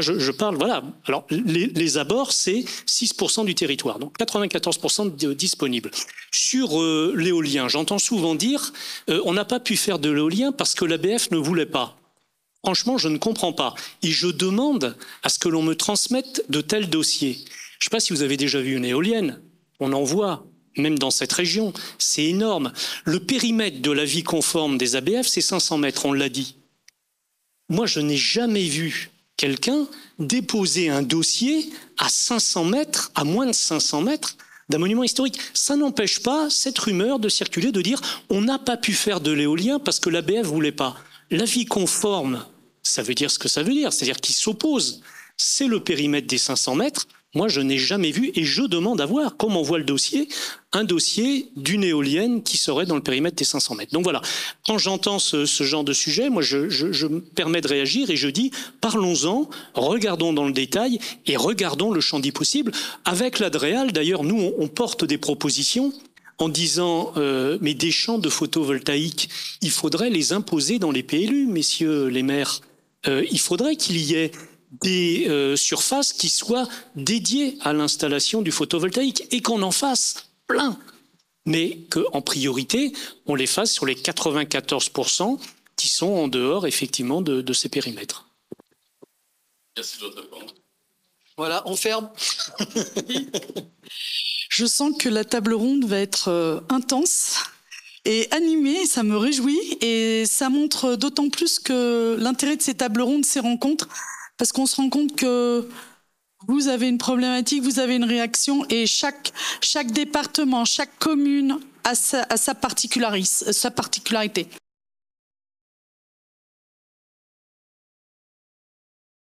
je parle, voilà. Alors, les abords, c'est 6% du territoire, donc 94% disponibles. Sur l'éolien, j'entends souvent dire on n'a pas pu faire de l'éolien parce que l'ABF ne voulait pas. Franchement, je ne comprends pas. Et je demande à ce que l'on me transmette de tels dossiers. Je ne sais pas si vous avez déjà vu une éolienne. On en voit, même dans cette région. C'est énorme. Le périmètre de la vie conforme des ABF, c'est 500 mètres, on l'a dit. Moi, je n'ai jamais vu quelqu'un déposer un dossier à 500 mètres, à moins de 500 mètres d'un monument historique. Ça n'empêche pas cette rumeur de circuler, de dire on n'a pas pu faire de l'éolien parce que l'ABF ne voulait pas. L'avis conforme, ça veut dire ce que ça veut dire, c'est-à-dire qu'il s'oppose. C'est le périmètre des 500 mètres. Moi, je n'ai jamais vu et je demande à voir, comme on voit le dossier, un dossier d'une éolienne qui serait dans le périmètre des 500 mètres. Donc voilà, quand j'entends ce genre de sujet, moi, je me permets de réagir et je dis, parlons-en, regardons dans le détail et regardons le champ des possibles. Avec l'Adréal, d'ailleurs, nous, on porte des propositions en disant, mais des champs de photovoltaïque, il faudrait les imposer dans les PLU, messieurs les maires. Il faudrait qu'il y ait des surfaces qui soient dédiées à l'installation du photovoltaïque et qu'on en fasse plein, mais qu'en priorité, on les fasse sur les 94% qui sont en dehors, effectivement, de ces périmètres. Merci de votre réponse. Voilà, on ferme. Je sens que la table ronde va être intense et animée, ça me réjouit et ça montre d'autant plus que l'intérêt de ces tables rondes, ces rencontres, parce qu'on se rend compte que vous avez une problématique, vous avez une réaction et chaque département, chaque commune a sa particularité.